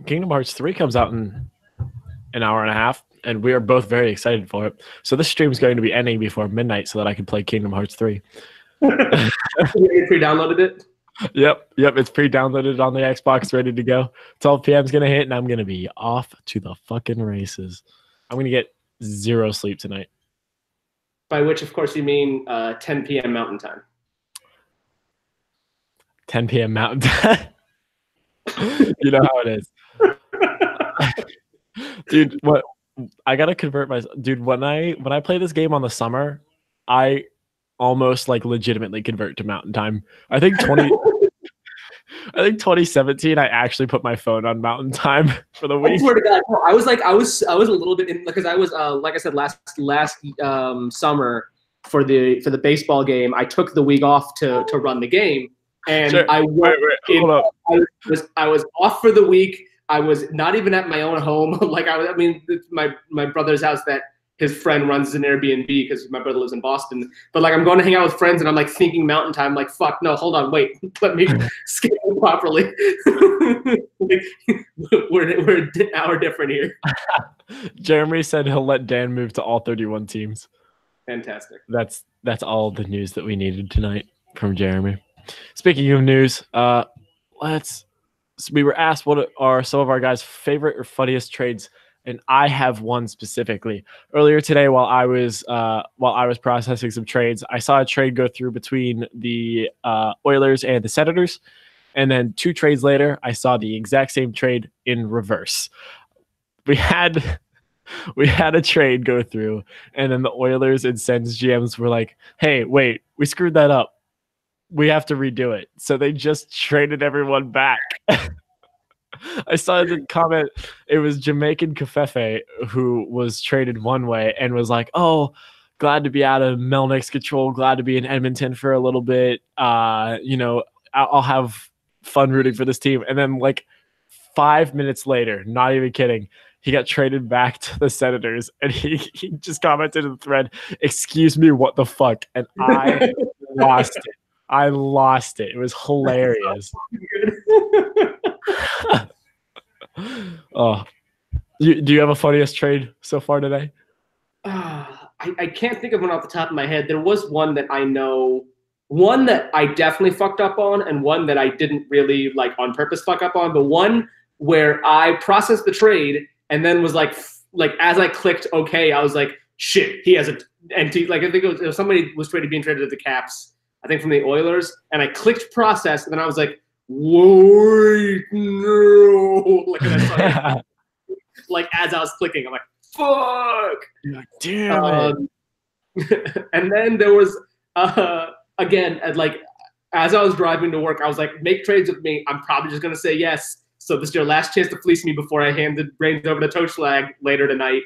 Kingdom Hearts 3 comes out in an hour and a half, and we are both very excited for it. So this stream is going to be ending before midnight so that I can play Kingdom Hearts 3. You pre-downloaded it? Yep. It's pre-downloaded on the Xbox, ready to go. 12 p.m. is going to hit, and I'm going to be off to the fucking races. I'm going to get 0 sleep tonight. By which, of course, you mean 10 p.m. Mountain Time. 10 p.m. Mountain Time. You know how it is. Dude, what I gotta convert myself. Dude, when I play this game on the summer, I almost like legitimately convert to Mountain Time. I think 2017, I actually put my phone on Mountain Time for the week. I swear to God, I was a little bit in, because I was like I said last summer for the baseball game. I took the week off to run the game, and sure. I was off for the week. I was not even at my own home. My brother's house that his friend runs as an Airbnb because my brother lives in Boston. But like, I'm going to hang out with friends, and I'm like thinking Mountain Time. I'm like, fuck, no, hold on, wait, let me schedule properly. we're an hour different here. Jeremy said he'll let Dan move to all 31 teams. Fantastic. That's all the news that we needed tonight from Jeremy. Speaking of news, we were asked what are some of our guys' favorite or funniest trades, and I have one specifically. Earlier today, while I was processing some trades, I saw a trade go through between the Oilers and the Senators, and then 2 trades later, I saw the exact same trade in reverse. We had a trade go through, and then the Oilers and Sens GMs were like, "Hey, wait, we screwed that up. We have to redo it." So they just traded everyone back. I saw the comment. It was Jamaican Kafefe who was traded one way and was like, "Oh, glad to be out of Melnick's control. Glad to be in Edmonton for a little bit. I'll have fun rooting for this team." And then like 5 minutes later, not even kidding, he got traded back to the Senators, and he just commented in the thread, "Excuse me, what the fuck?" And I lost it. It was hilarious. Oh, do you have a funniest trade so far today? I can't think of one off the top of my head. There was one that I know, one that I definitely fucked up on, and one that I didn't really like on purpose fuck up on. The one where I processed the trade and then was like as I clicked OK, I was like, shit, he has a empty. Like I think it was somebody was being traded to the Caps. I think from the Oilers, and I clicked process, and then I was like, wait, no. Like, and I started, like as I was clicking, I'm like, fuck. You're like, damn it. And then there was again, like as I was driving to work, I was like, make trades with me. I'm probably just gonna say yes. So this is your last chance to fleece me before I hand the reins over to Tochlag later tonight.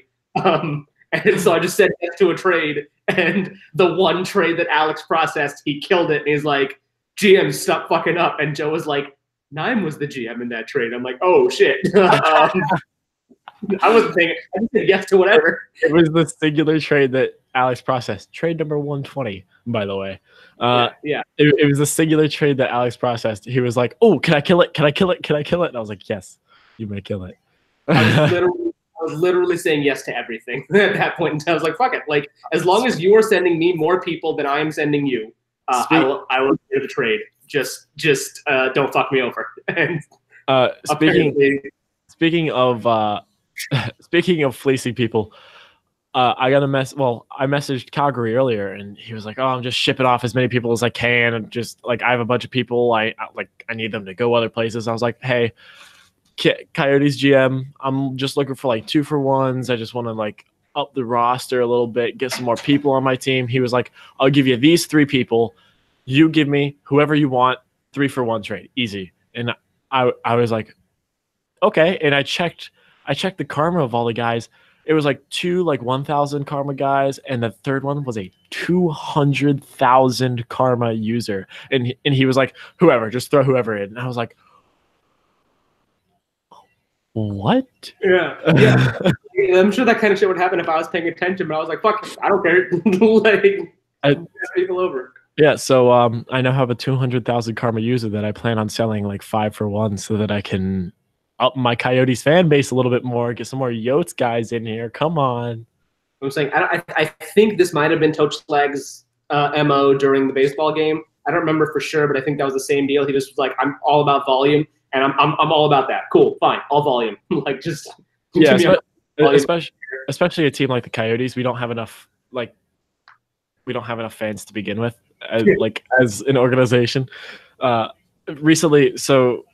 And so I just said yes to a trade. And the one trade that Alex processed, he killed it. And he's like, GM, stop fucking up. And Joe was like, Nime was the GM in that trade. I'm like, oh, shit. I wasn't thinking. I just said yes to whatever. It was the singular trade that Alex processed. Trade number 120, by the way. Yeah. It was a singular trade that Alex processed. He was like, oh, can I kill it? Can I kill it? Can I kill it? And I was like, yes, you may kill it. I was literally saying yes to everything at that point in time. I was like, fuck it. Like, as long as you are sending me more people than I am sending you, I will do the trade. Just don't fuck me over. And speaking of fleecing people, I got a I messaged Calgary earlier, and he was like, "Oh, I'm just shipping off as many people as I can, and just like I have a bunch of people. I need them to go other places." I was like, "Hey, Coyotes GM, I'm just looking for like 2-for-1s. I just want to like up the roster a little bit, get some more people on my team." He was like, "I'll give you these 3 people. You give me whoever you want, 3-for-1 trade, easy." And I was like, okay. And I checked the karma of all the guys. It was like 2 like 1,000 karma guys, and the third one was a 200,000 karma user. And he was like, whoever, just throw whoever in. And I was like, what? Yeah. I'm sure that kind of shit would happen if I was paying attention, but I was like, fuck, I don't care. Like, people over. Yeah, so I now have a 200,000 karma user that I plan on selling like 5-for-1 so that I can up my Coyotes fan base a little bit more, get some more Yotes guys in here. Come on. I'm saying I think this might have been Tochslag's MO during the baseball game. I don't remember for sure, but I think that was the same deal. He just was like, I'm all about volume, and I'm all about that. Cool, fine, all volume. Like just especially a team like the Coyotes, we don't have enough fans to begin with, as an organization. Recently, so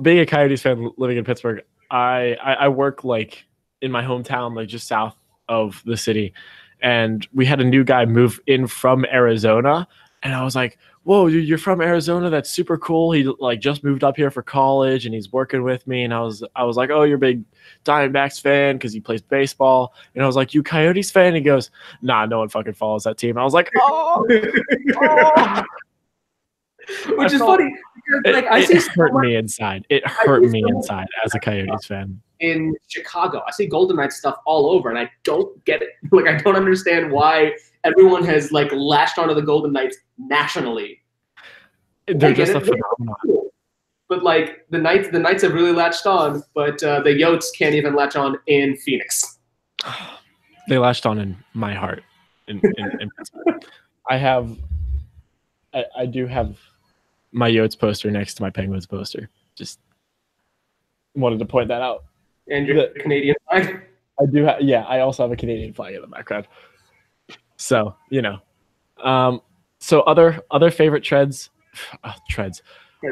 being a Coyotes fan living in Pittsburgh, I work like in my hometown, like just south of the city, and we had a new guy move in from Arizona, and I was like, whoa, you're from Arizona? That's super cool. He like just moved up here for college, and he's working with me. And I was like, oh, you're a big Diamondbacks fan because he plays baseball. And I was like, you Coyotes fan? And he goes, nah, no one fucking follows that team. And I was like, oh. Which is funny. Because, like, it hurt me inside. It hurt me inside as a Coyotes fan. In Chicago, I see Golden Knights stuff all over, and I don't get it. Like, I don't understand why everyone has like latched onto the Golden Knights nationally. They're just a phenomenon. Cool. But like the Knights have really latched on, but the Yotes can't even latch on in Phoenix. They latched on in my heart. In I do have my Yotes poster next to my Penguins poster. Just wanted to point that out. And your Canadian flag? I do have, yeah, I also have a Canadian flag in the background. So, so other favorite trades.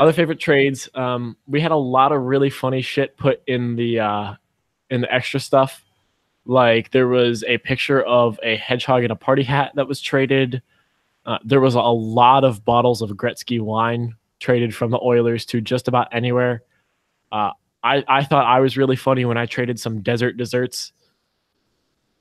Other favorite trades. We had a lot of really funny shit put in the extra stuff. Like there was a picture of a hedgehog in a party hat that was traded. There was a lot of bottles of Gretzky wine traded from the Oilers to just about anywhere. I thought I was really funny when I traded some desert desserts.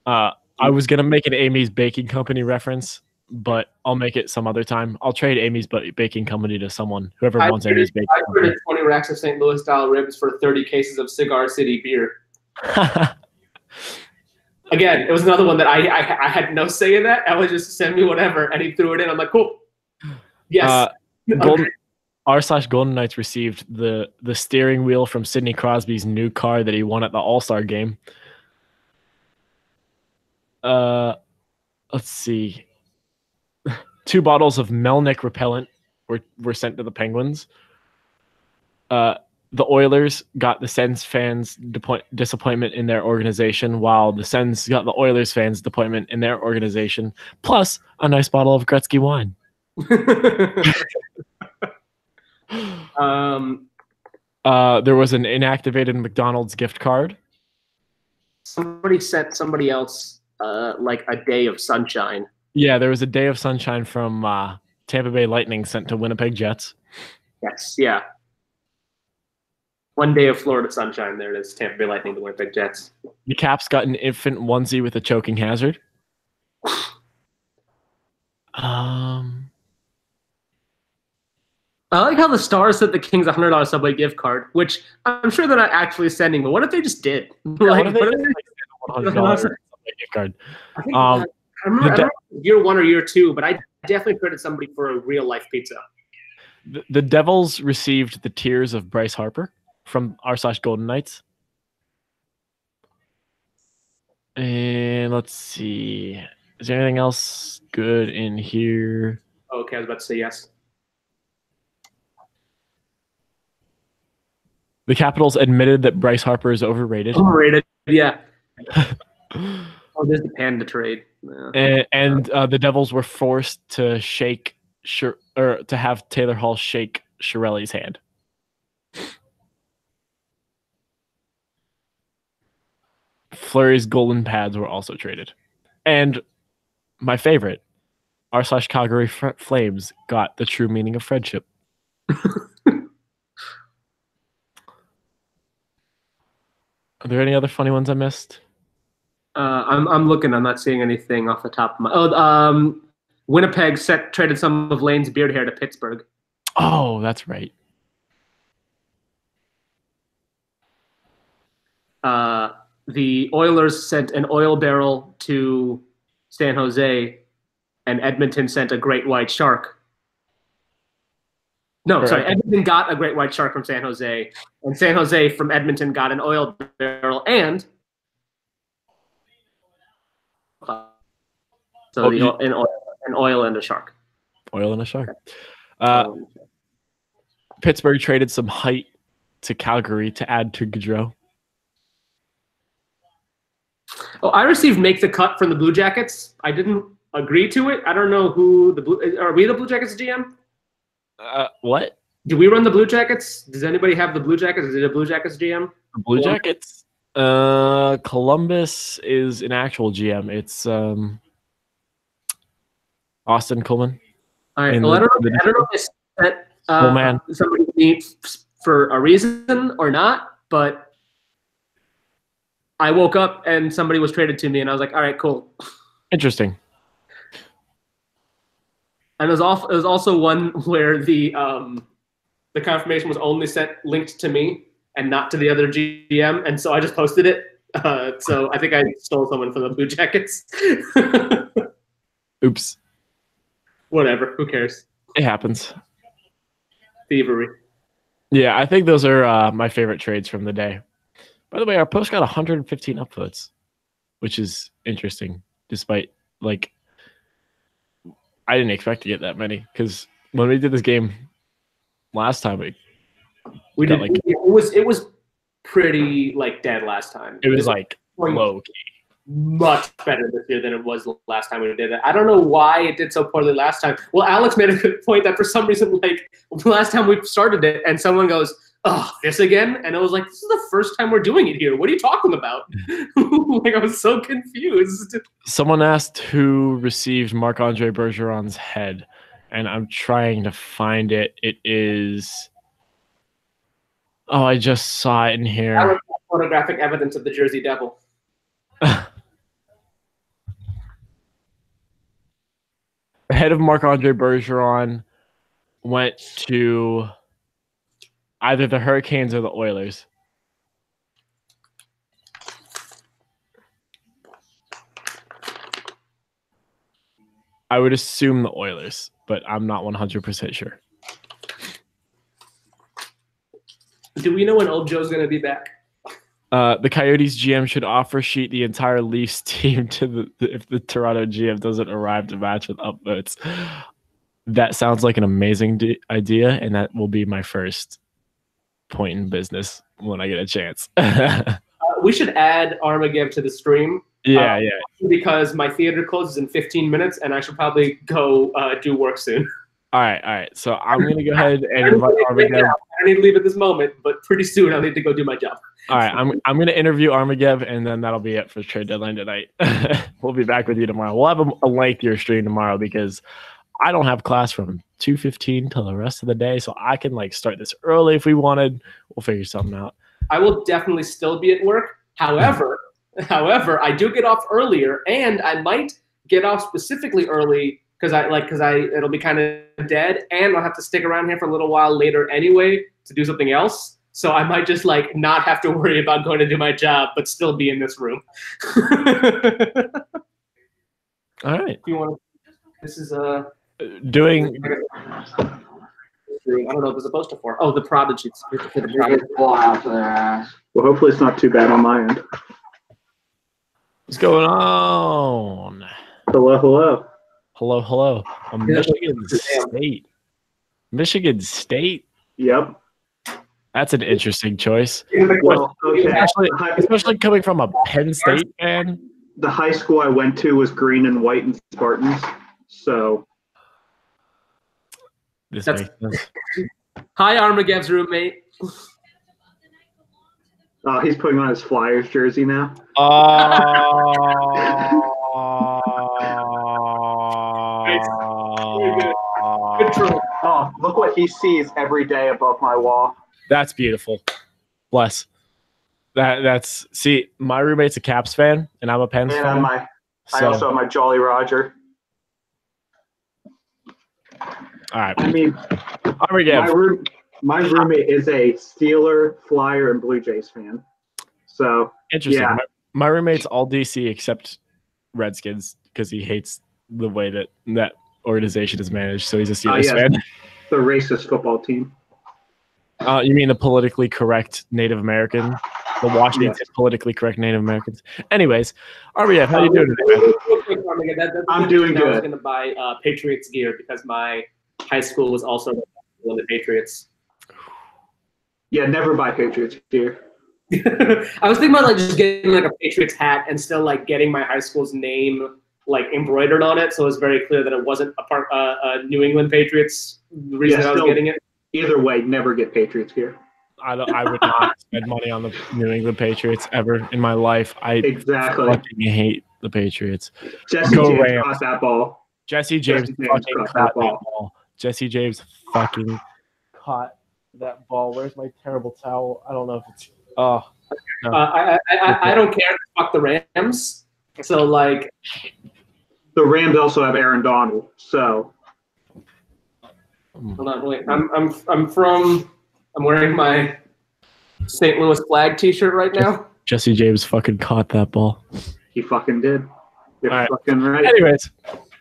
I was going to make an Amy's Baking Company reference, but I'll make it some other time. I'll trade Amy's Baking Company to someone, whoever wants Amy's Baking Company. I traded 20 racks of St. Louis style ribs for 30 cases of Cigar City beer. Again, it was another one that I had no say in that. I was just send me whatever, and he threw it in. I'm like, cool. Yes. R/Golden Knights received the steering wheel from Sidney Crosby's new car that he won at the All-Star game. Let's see. 2 bottles of Melnick repellent were sent to the Penguins. The Oilers got the Sens fans' disappointment in their organization, while the Sens got the Oilers fans' disappointment in their organization, plus a nice bottle of Gretzky wine. There was an inactivated McDonald's gift card. Somebody sent somebody else like a day of sunshine. Yeah, there was a day of sunshine from Tampa Bay Lightning sent to Winnipeg Jets. Yes, yeah. One day of Florida sunshine. There it is. Tampa Bay Lightning to Winnipeg Jets. The Caps got an infant onesie with a choking hazard. I like how the Stars sent the Kings a $100 Subway gift card, which I'm sure they're not actually sending. But what if they just did? What if they just $100 Subway gift card? I think I don't know year 1 or year 2, but I definitely credit somebody for a real life pizza. The Devils received the tears of Bryce Harper from r/Golden Knights. And let's see. Is there anything else good in here? Okay, I was about to say yes. The Capitals admitted that Bryce Harper is overrated. Overrated, yeah. Oh, there's the Panda trade. Yeah. And the Devils were forced to to have Taylor Hall shake Chiarelli's hand. Fleury's golden pads were also traded. And my favorite, r/Calgary Flames got the true meaning of friendship. Are there any other funny ones I missed? I'm looking. I'm not seeing anything off the top of my. Winnipeg traded some of Lane's beard hair to Pittsburgh. Oh, that's right. The Oilers sent an oil barrel to San Jose, and Edmonton sent a great white shark. No, Correct. sorry. Edmonton got a great white shark from San Jose, and San Jose from Edmonton got an oil barrel and an oil and a shark. Oil and a shark. Pittsburgh traded some height to Calgary to add to Gaudreau. Oh, I received make the cut from the Blue Jackets. I didn't agree to it. I don't know who the Blue. Are we the Blue Jackets GM? What? Do we run the Blue Jackets? Does anybody have the Blue Jackets? Is it a Blue Jackets GM? The Blue Jackets. Columbus is an actual GM. It's Austin Coleman. All right. Well, I don't know if that somebody needs for a reason or not, but I woke up and somebody was traded to me, and I was like, all right, cool. Interesting. And it was also one where the confirmation was only linked to me and not to the other GM, and so I just posted it. So I think I stole someone from the Blue Jackets. Oops. Whatever. Who cares? It happens. Thievery. Yeah, I think those are my favorite trades from the day. By the way, our post got 115 upvotes, which is interesting, despite, like, I didn't expect to get that many, because when we did this game last time, it was pretty, like, dead last time. It was like low key. Much better this year than it was last time we did it. I don't know why it did so poorly last time. Well, Alex made a good point that for some reason, like, last time we started it and someone goes, oh, this again? And I was like, this is the first time we're doing it here. What are you talking about? Like, I was so confused. Someone asked who received Marc-Andre Bergeron's head, and I'm trying to find it. It is... Oh, I just saw it in here. I have photographic evidence of the Jersey Devil. The head of Marc-Andre Bergeron went to either the Hurricanes or the Oilers. I would assume the Oilers, but I'm not 100% sure. Do we know when Old Joe's going to be back? The Coyotes GM should offer sheet the entire Leafs team to if the Toronto GM doesn't arrive to match with upvotes. That sounds like an amazing idea, and that will be my first. point in business when I get a chance. We should add Armageddon to the stream. Yeah. Because my theater closes in 15 minutes, and I should probably go do work soon. All right. So I'm going to go ahead and invite Armageddon. I don't need to leave at this moment, but pretty soon I'll need to go do my job. All right, I'm going to interview Armageddon, and then that'll be it for trade deadline tonight. We'll be back with you tomorrow. We'll have a lengthier stream tomorrow because I don't have class from 2:15 till the rest of the day, so I can like start this early if we wanted. We'll figure something out. I will definitely still be at work. However, I do get off earlier, and I might get off specifically early because it'll be kind of dead, and I'll have to stick around here for a little while later anyway to do something else. So I might just like not have to worry about going to do my job, but still be in this room. All right. You want? This is doing. I don't know what this is supposed to for. Oh, the Prodigy. Well, hopefully it's not too bad on my end. What's going on? Hello. Michigan State. Michigan State. Yep. That's an interesting choice. Well, okay. Especially coming from a Penn State fan. The high school I went to was green and white and Spartans, so. This makes sense. Hi, Armageddon's roommate. Oh, he's putting on his Flyers jersey now. Good troll. Oh, look what he sees every day above my wall. That's beautiful. Bless. That's see, my roommate's a Caps fan, and I'm a Pens fan. I also have my Jolly Roger. All right. I mean, my roommate is a Steeler, Flyer, and Blue Jays fan. So interesting. Yeah. My roommate's all DC except Redskins because he hates the way that organization is managed. So he's a Steelers fan. The racist football team. You mean the politically correct Native American? The Washington politically correct Native Americans. Anyways, RBF, how you doing today, man? I'm doing good. I was going to buy Patriots gear because my high school was also one of the Patriots. Yeah, never buy Patriots gear. I was thinking about like just getting like a Patriots hat and still like getting my high school's name like embroidered on it, so it was very clear that it wasn't a New England Patriots. The reason I was getting it. Either way, never get Patriots gear. I would not spend money on the New England Patriots ever in my life. I fucking hate the Patriots. Jesse James caught that ball. Jesse James fucking caught that ball. Jesse James fucking caught that ball. Where's my terrible towel? I don't know if it's. Oh. No. I don't care. Fuck the Rams. So like. The Rams also have Aaron Donald. So. Hold on, wait. I'm wearing my St. Louis flag T-shirt right now. Jesse James fucking caught that ball. He fucking did. You're fucking right. Anyways,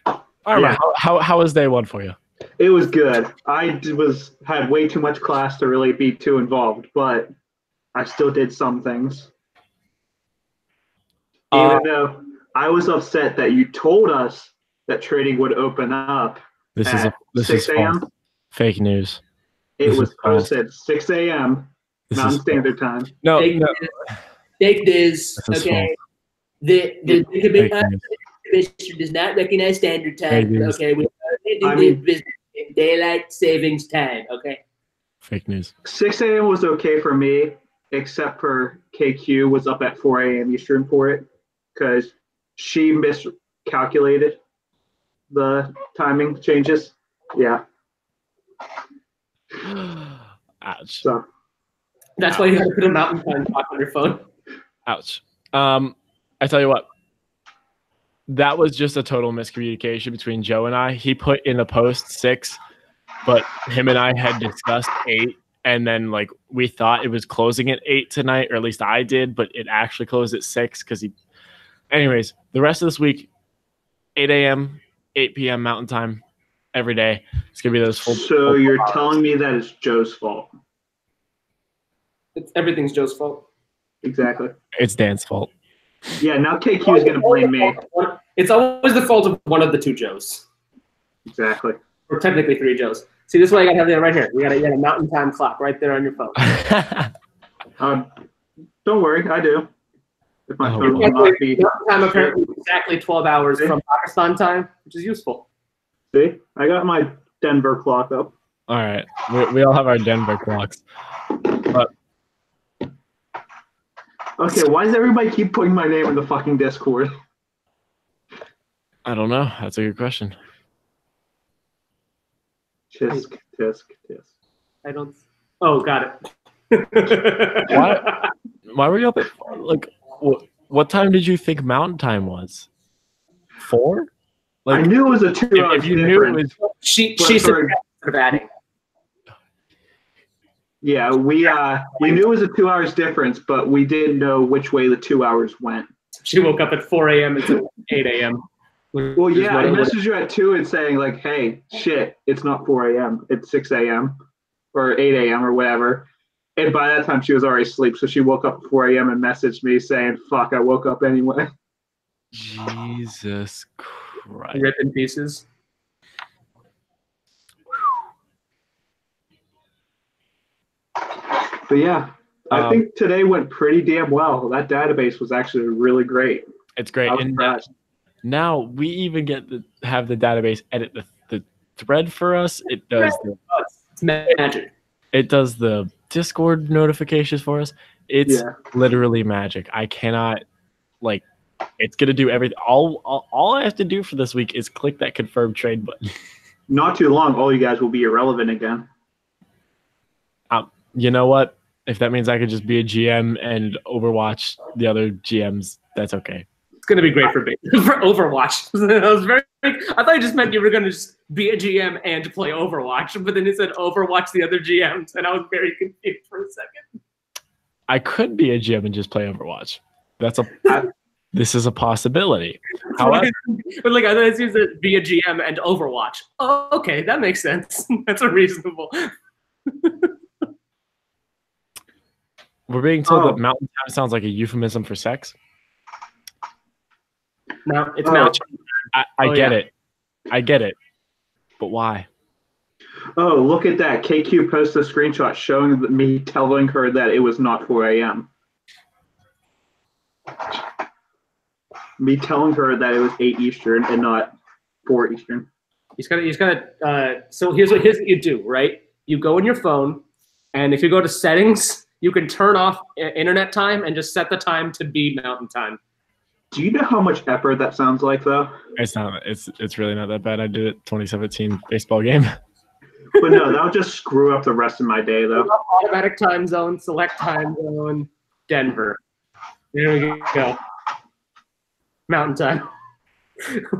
all right. How was day one for you? It was good. I had way too much class to really be too involved, but I still did some things. Even though I was upset that you told us that trading would open up. This is 6 a.m. Fake news. It was posted 6 a.m. Mountain Standard Time. No. Fake news. Okay. The commission does not recognize standard time. Okay. We do business in daylight savings time. Okay. Fake news. 6 a.m. was okay for me, except for KQ was up at 4 a.m. Eastern for it because she miscalculated the timing changes. Yeah. Ouch. So that's why you have to put a mountain time clock on your phone. Ouch. I tell you what. That was just a total miscommunication between Joe and I. He put in the post 6, but him and I had discussed 8, and then like we thought it was closing at 8 tonight, or at least I did, but it actually closed at 6 because he. Anyways, the rest of this week, 8 a.m., 8 p.m. Mountain Time, every day. It's gonna be those full. So you're telling me that it's Joe's fault? Everything's Joe's fault. Exactly. It's Dan's fault. Yeah, now KQ is gonna blame me. It's always the fault of one of the 2 Joes. Exactly. Or technically 3 Joes. See, this is why you gotta have that right here. You got a mountain time clock right there on your phone. Don't worry, I do. If my phone will Mountain not be. time apparently is exactly 12 hours from Pakistan time, which is useful. See, I got my Denver clock up. All right, we all have our Denver clocks. But Okay, why does everybody keep putting my name in the fucking Discord? I don't know. That's a good question. Tisk, tisk, tisk. I don't. Oh, got it. Why were you up at like? What time did you think Mountain Time was? 4? I knew it was a 2 hour if you knew it was, she said adding. Yeah, we knew it was a 2 hours difference, but we didn't know which way the 2 hours went. She woke up at 4 a.m. instead of 8 a.m. Well, yeah, I messaged you at 2 and saying like, "Hey, shit, it's not 4 a.m. It's 6 a.m. or 8 a.m. or whatever." And by that time, she was already asleep, so she woke up at 4 a.m. and messaged me saying, "Fuck, I woke up anyway." Jesus Christ! Rip in pieces. But yeah, I think today went pretty damn well. That database was actually really great. It's great. And now we even get to have the database edit the thread for us. It does it's magic. It does the Discord notifications for us. It's literally magic. I cannot it's gonna do everything. All I have to do for this week is click that confirm trade button. Not too long, all you guys will be irrelevant again. You know what? If that means I could just be a GM and overwatch the other GMs, that's okay. It's gonna be great for Overwatch. I thought you just meant you were gonna just be a GM and play Overwatch, but then it said Overwatch the other GMs, and I was very confused for a second. I could be a GM and just play Overwatch. This is a possibility. However, but I thought it seems to be a GM and Overwatch. Oh, okay, that makes sense. That's a reasonable. We're being told that Mountain Time sounds like a euphemism for sex. No, it's Mountain. I get it. I get it. But why? Oh, look at that. KQ posted a screenshot showing me telling her that it was not 4 a.m. Me telling her that it was 8 Eastern and not 4 Eastern. He's gotta so here's what you do, right? You go in your phone, and if you go to settings, you can turn off internet time and just set the time to be Mountain Time. Do you know how much effort that sounds like, though? It's not. It's really not that bad. I did it 2017 baseball game. But no, that would just screw up the rest of my day, though. Automatic time zone, select time zone, Denver. There we go. Mountain Time.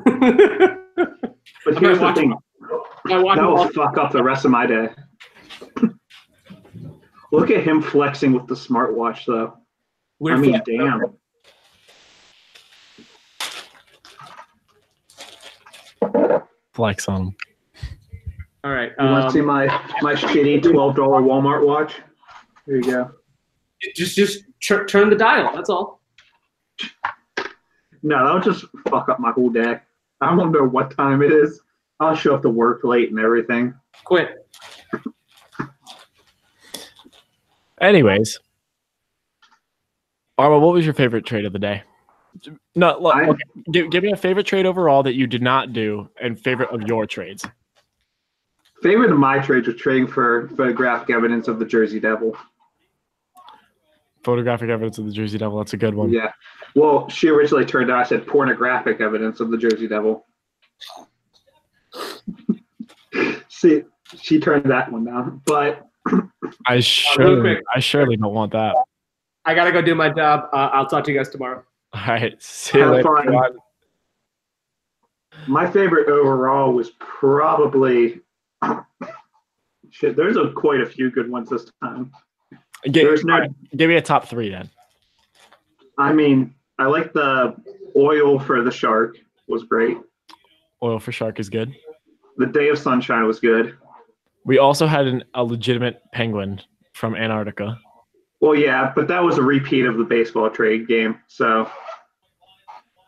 But here's the thing. That will fuck up the rest of my day. Look at him flexing with the smartwatch, though. Damn. Flex on him. All right. You want to see my shitty $12 Walmart watch? There you go. Just turn the dial. That's all. No, that'll just fuck up my whole day. I don't know what time it is. I'll show up to work late and everything. Quit. Anyways, Arma, what was your favorite trade of the day? No, look, okay. Give me a favorite trade overall that you did not do, and favorite of your trades. Favorite of my trades was trading for photographic evidence of the Jersey Devil. Photographic evidence of the Jersey Devil. That's a good one. Yeah. Well, she originally turned out, I said pornographic evidence of the Jersey Devil. See, she turned that one down, but I surely don't want that. I gotta go do my job. I'll talk to you guys tomorrow. All right. See you later. My favorite overall was probably shit. There's quite a few good ones this time. Give me a top 3 then. I mean, I like the oil for the shark was great. Oil for shark is good. The Day of Sunshine was good. We also had a legitimate penguin from Antarctica. Well, yeah, but that was a repeat of the baseball trade game. So,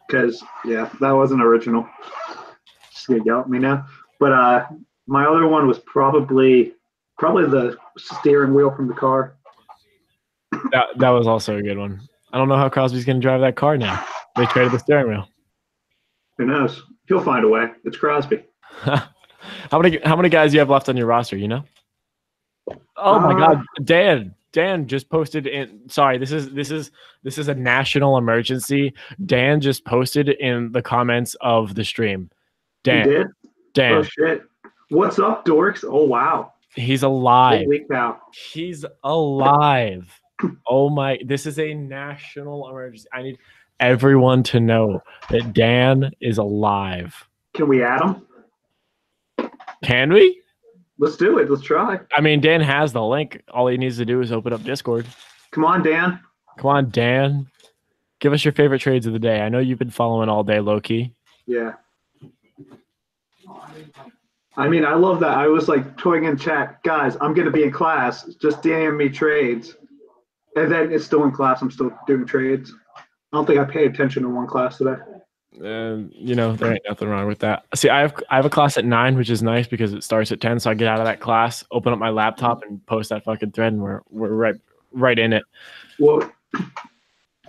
because, yeah, that wasn't original. Just gonna yell at me now. But My other one was probably the steering wheel from the car. That was also a good one. I don't know how Crosby's going to drive that car now. They traded the steering wheel. Who knows? He'll find a way. It's Crosby. How many guys do you have left on your roster? You know? Oh my God, Dan just posted in. Sorry, this is a national emergency. Dan just posted in the comments of the stream. Dan, he did? Dan. Oh shit! What's up, dorks? Oh wow. He's alive. Holy cow. He's alive. Oh my! This is a national emergency. I need everyone to know that Dan is alive. Can we add him? Can we? Let's do it. Let's try. I mean, Dan has the link. All he needs to do is open up Discord. Come on, Dan. Come on, Dan. Give us your favorite trades of the day. I know you've been following all day, low-key. Yeah. I mean, I love that. I was like toying in chat, guys, I'm going to be in class. Just DM me trades. And then it's still in class. I'm still doing trades. I don't think I paid attention to one class today. You know, there ain't nothing wrong with that. See, I have a class at 9, which is nice because it starts at 10. So I get out of that class, open up my laptop, and post that fucking thread, and we're right in it. Well,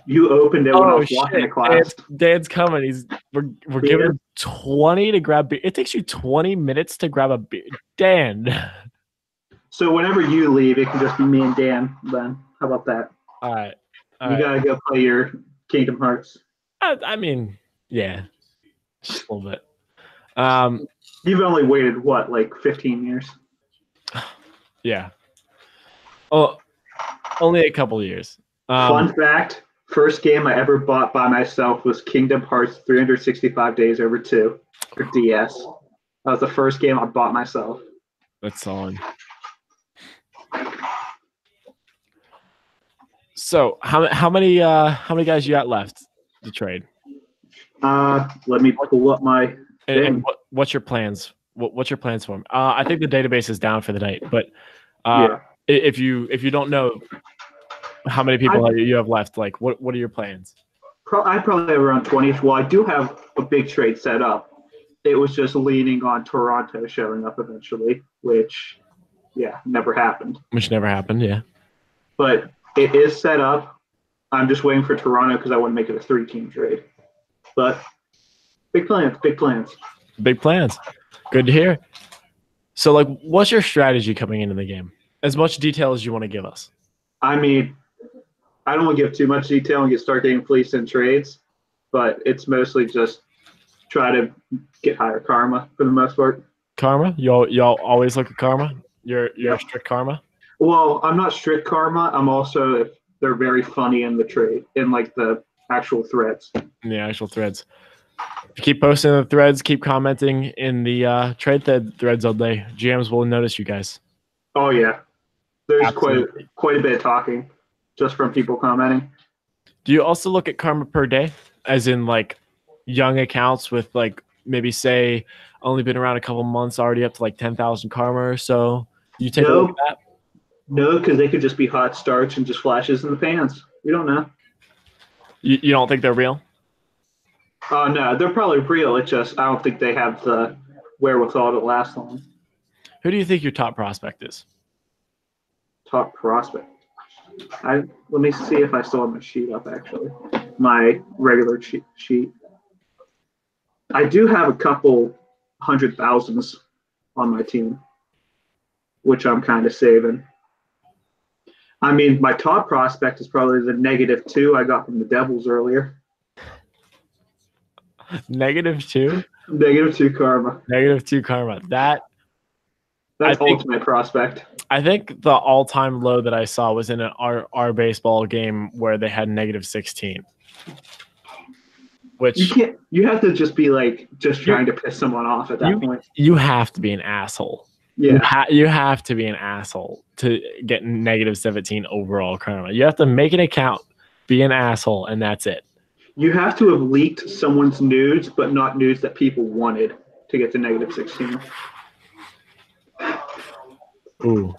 you opened it when I was walking to class. Dan's coming. We're giving him 20 to grab beer. It takes you 20 minutes to grab a beer. Dan. So whenever you leave, it can just be me and Dan then. How about that? All right. You got to go play your Kingdom Hearts. I mean, yeah, just a little bit. You've only waited, what, like 15 years? Yeah. Oh, only a couple of years. Fun fact, first game I ever bought by myself was Kingdom Hearts 365 Days Over 2 for DS. That was the first game I bought myself. That's solid. So how many guys you got left to trade? Let me pull up my thing. And what's your plans? What's your plans for them? I think the database is down for the night, but if you don't know how many people you have left, like what are your plans? I probably have around 20. Well, I do have a big trade set up. It was just leaning on Toronto showing up eventually, which never happened. Yeah. But it is set up. I'm just waiting for Toronto because I want to make it a 3-team trade. But big plans. Big plans. Good to hear. So, like, what's your strategy coming into the game? As much detail as you want to give us. I mean, I don't want to give too much detail and start getting fleeced in trades, but it's mostly just try to get higher karma for the most part. Karma? Y'all always look at karma? You're strict karma? Well, I'm not strict karma. I'm also, if they're very funny in the trade, in like the actual threads. In the actual threads. Keep posting the threads, keep commenting in the trade threads all day. GMs will notice you guys. Oh yeah. There's Absolutely. quite a bit of talking just from people commenting. Do you also look at karma per day? As in like young accounts with like maybe say only been around a couple months, already up to like 10,000 karma or so? You take a look at that? No, because they could just be hot starts and just flashes in the pans. We don't know. You don't think they're real? Oh, no, they're probably real. It's just I don't think they have the wherewithal to last long. Who do you think your top prospect is? Top prospect. Let me see if I still have my sheet up, actually. My regular sheet. I do have a couple 100,000s on my team, which I'm kind of saving. I mean, my top prospect is probably the -2 I got from the Devils earlier. -2? -2 karma. -2 karma. That's ultimate prospect. I think the all-time low that I saw was in our baseball game where they had -16. Which you have to just be like trying to piss someone off at that point. You have to be an asshole. Yeah. You have to be an asshole to get -17 overall karma. You have to make an account, be an asshole, and that's it. You have to have leaked someone's nudes, but not nudes that people wanted to get to -16. Ooh.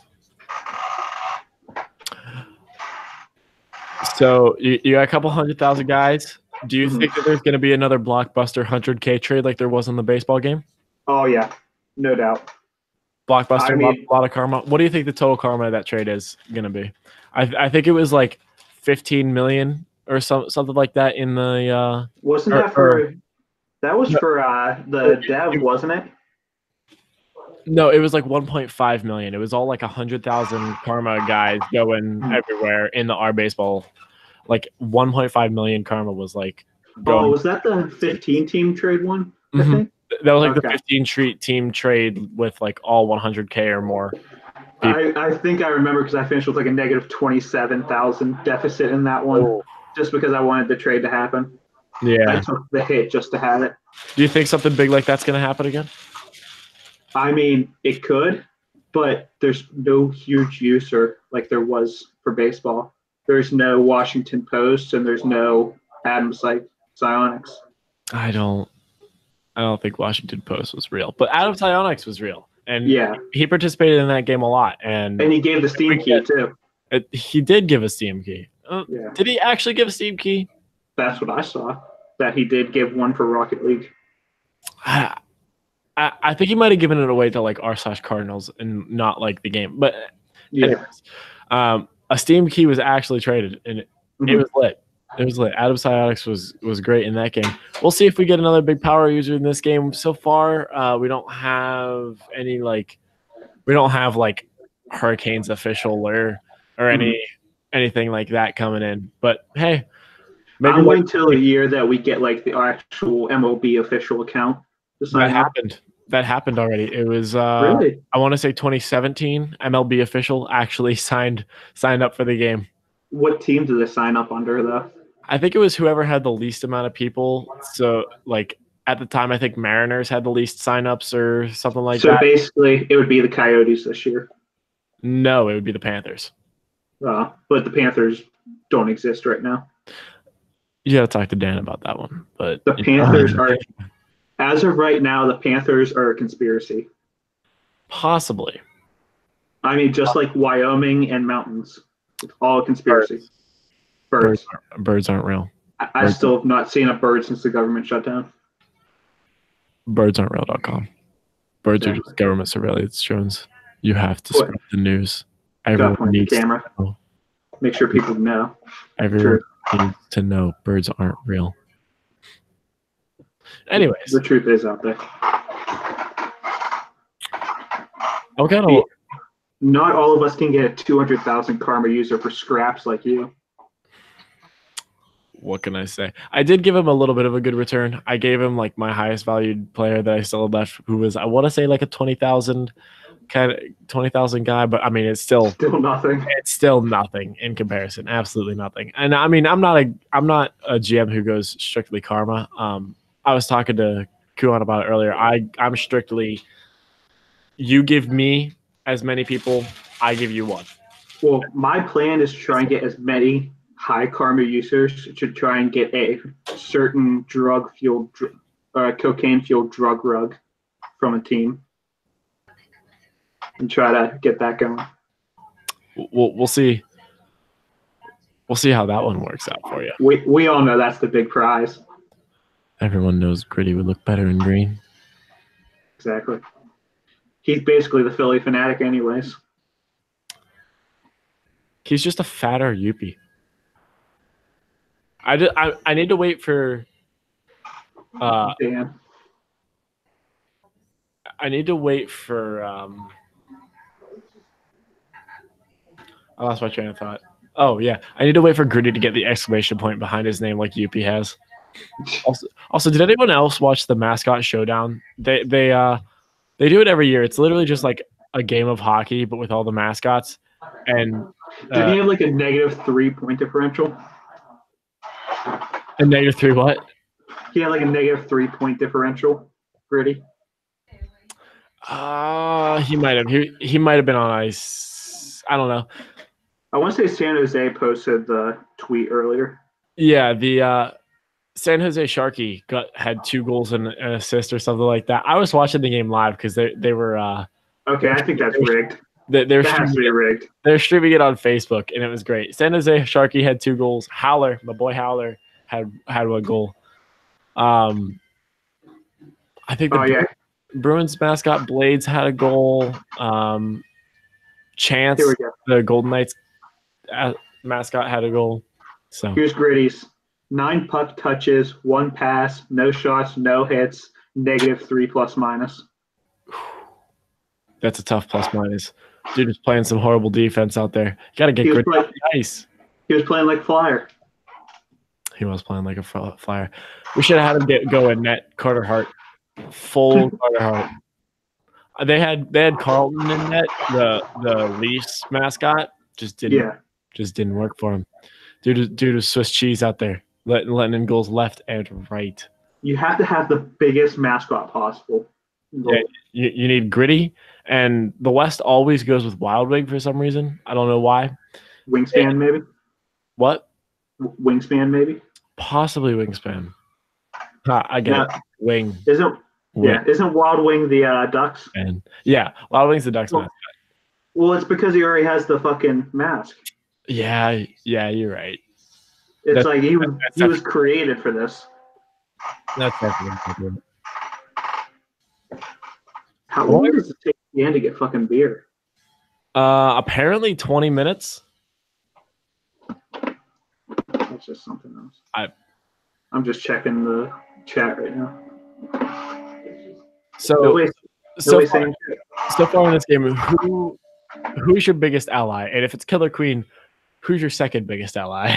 So you got a couple 100,000 guys. Do you think that there's going to be another blockbuster 100K trade like there was in the baseball game? Oh, yeah. No doubt. Blockbuster, a lot of karma. What do you think the total karma of that trade is going to be? I think it was like 15 million or something like that in the. Wasn't that for? That was for the dev, wasn't it? No, it was like 1.5 million. It was all like 100,000 karma guys going everywhere in the R baseball. Like 1.5 million karma was like. Oh, was that the 15 team trade one? I think that was like the 15 team trade with like all 100K or more. I think I remember because I finished with like a negative 27,000 deficit in that one, just because I wanted the trade to happen. Yeah, I took the hit just to have it. Do you think something big like that's going to happen again? I mean, it could, but there's no huge use or like there was for baseball. There's no Washington Post and there's no Adams like Psionics. I don't think Washington Post was real, but Adam Psionics was real, and he participated in that game a lot, and he gave the Steam key too. He did give a Steam key. Did he actually give a Steam key? That's what I saw. That he did give one for Rocket League. I think he might have given it away to like r/Cardinals and not like the game, but anyways, a Steam key was actually traded, and it was lit. It was lit. Adam Psionics was great in that game. We'll see if we get another big power user in this game. So far, we don't have any Hurricanes official or anything like that coming in. But hey, maybe I'm waiting until a year that we get like the actual MLB official account. That happened already. It was really? I want to say 2017 MLB official actually signed up for the game. What team did they sign up under though? I think it was whoever had the least amount of people. So, like, at the time, I think Mariners had the least signups or something like that. So, basically, it would be the Coyotes this year. No, it would be the Panthers. But the Panthers don't exist right now. You got to talk to Dan about that one. But the Panthers are, as of right now, the Panthers are a conspiracy. Possibly. I mean, just like Wyoming and mountains. It's all a conspiracy. Birds aren't real. I still have not seen a bird since the government shut down. Birdsaren'treal.com. Birds are just government surveillance drones. You have to spread the news. Everyone needs camera. To know. Make sure people know. Everyone needs to know birds aren't real. Anyways. The truth is out there. Okay. Not all of us can get a 200,000 karma user for scraps like you. What can I say? I did give him a little bit of a good return. I gave him like my highest valued player that I still have left, who was, I want to say, like a 20,000 guy, but I mean it's still nothing. It's still nothing in comparison. Absolutely nothing. And I mean I'm not a GM who goes strictly karma. I was talking to Kuan about it earlier. I'm strictly, you give me as many people, I give you one. Well, my plan is to try and get as many high karma users to try and get a certain cocaine-fueled drug rug from a team and try to get that going. We'll see. We'll see how that one works out for you. We all know that's the big prize. Everyone knows Gritty would look better in green. Exactly. He's basically the Philly fanatic anyways. He's just a fatter Yuppie. I need to wait for Dan. I need to wait for I lost my train of thought. Oh yeah. I need to wait for Gritty to get the exclamation point behind his name like Yuppie has. Also, did anyone else watch the mascot showdown? They do it every year. It's literally just like a game of hockey, but with all the mascots. And did he have like a -3 point differential? A -3 what? He had like a -3 point differential. Gritty. He might have. He might have been on ice. I don't know. I want to say San Jose posted the tweet earlier. Yeah, the San Jose Sharky had 2 goals and an assist or something like that. I was watching the game live because they were. Okay, I think that's rigged. That has to be rigged. They're streaming it on Facebook, and it was great. San Jose Sharky had 2 goals. Howler, my boy Howler, had 1 goal. I think Bruins mascot Blades had a goal. Chance, Here we go. the Golden Knights mascot, had a goal. So Here's Gritty's. 9 puck touches, 1 pass, no shots, no hits, -3 ±. that's a tough plus minus. Dude is playing some horrible defense out there. You got to get Gritty off the ice. He was playing like Flyer. He was playing like a Flyer. We should have had him go in net. Carter Hart, full Carter Hart. They had Carlton in net. The Leafs mascot just didn't work for him. Dude was Swiss cheese out there, letting in goals left and right. You have to have the biggest mascot possible. Yeah, you need Gritty, and the West always goes with Wild Wing for some reason. I don't know why. Wingspan, maybe. What? Wingspan, maybe. Possibly Wingspan. I get it. Wing. Isn't Wild Wing the Ducks? And yeah, Wild Wing's the Ducks mascot. Well, it's because he already has the fucking mask. Yeah, you're right. It's like he was created for this. That's definitely. How long does it take Ian to get fucking beer? Apparently 20 minutes. That's just something else. I'm just checking the chat right now. So far in this game, who's your biggest ally? And if it's Killer Queen, who's your second biggest ally?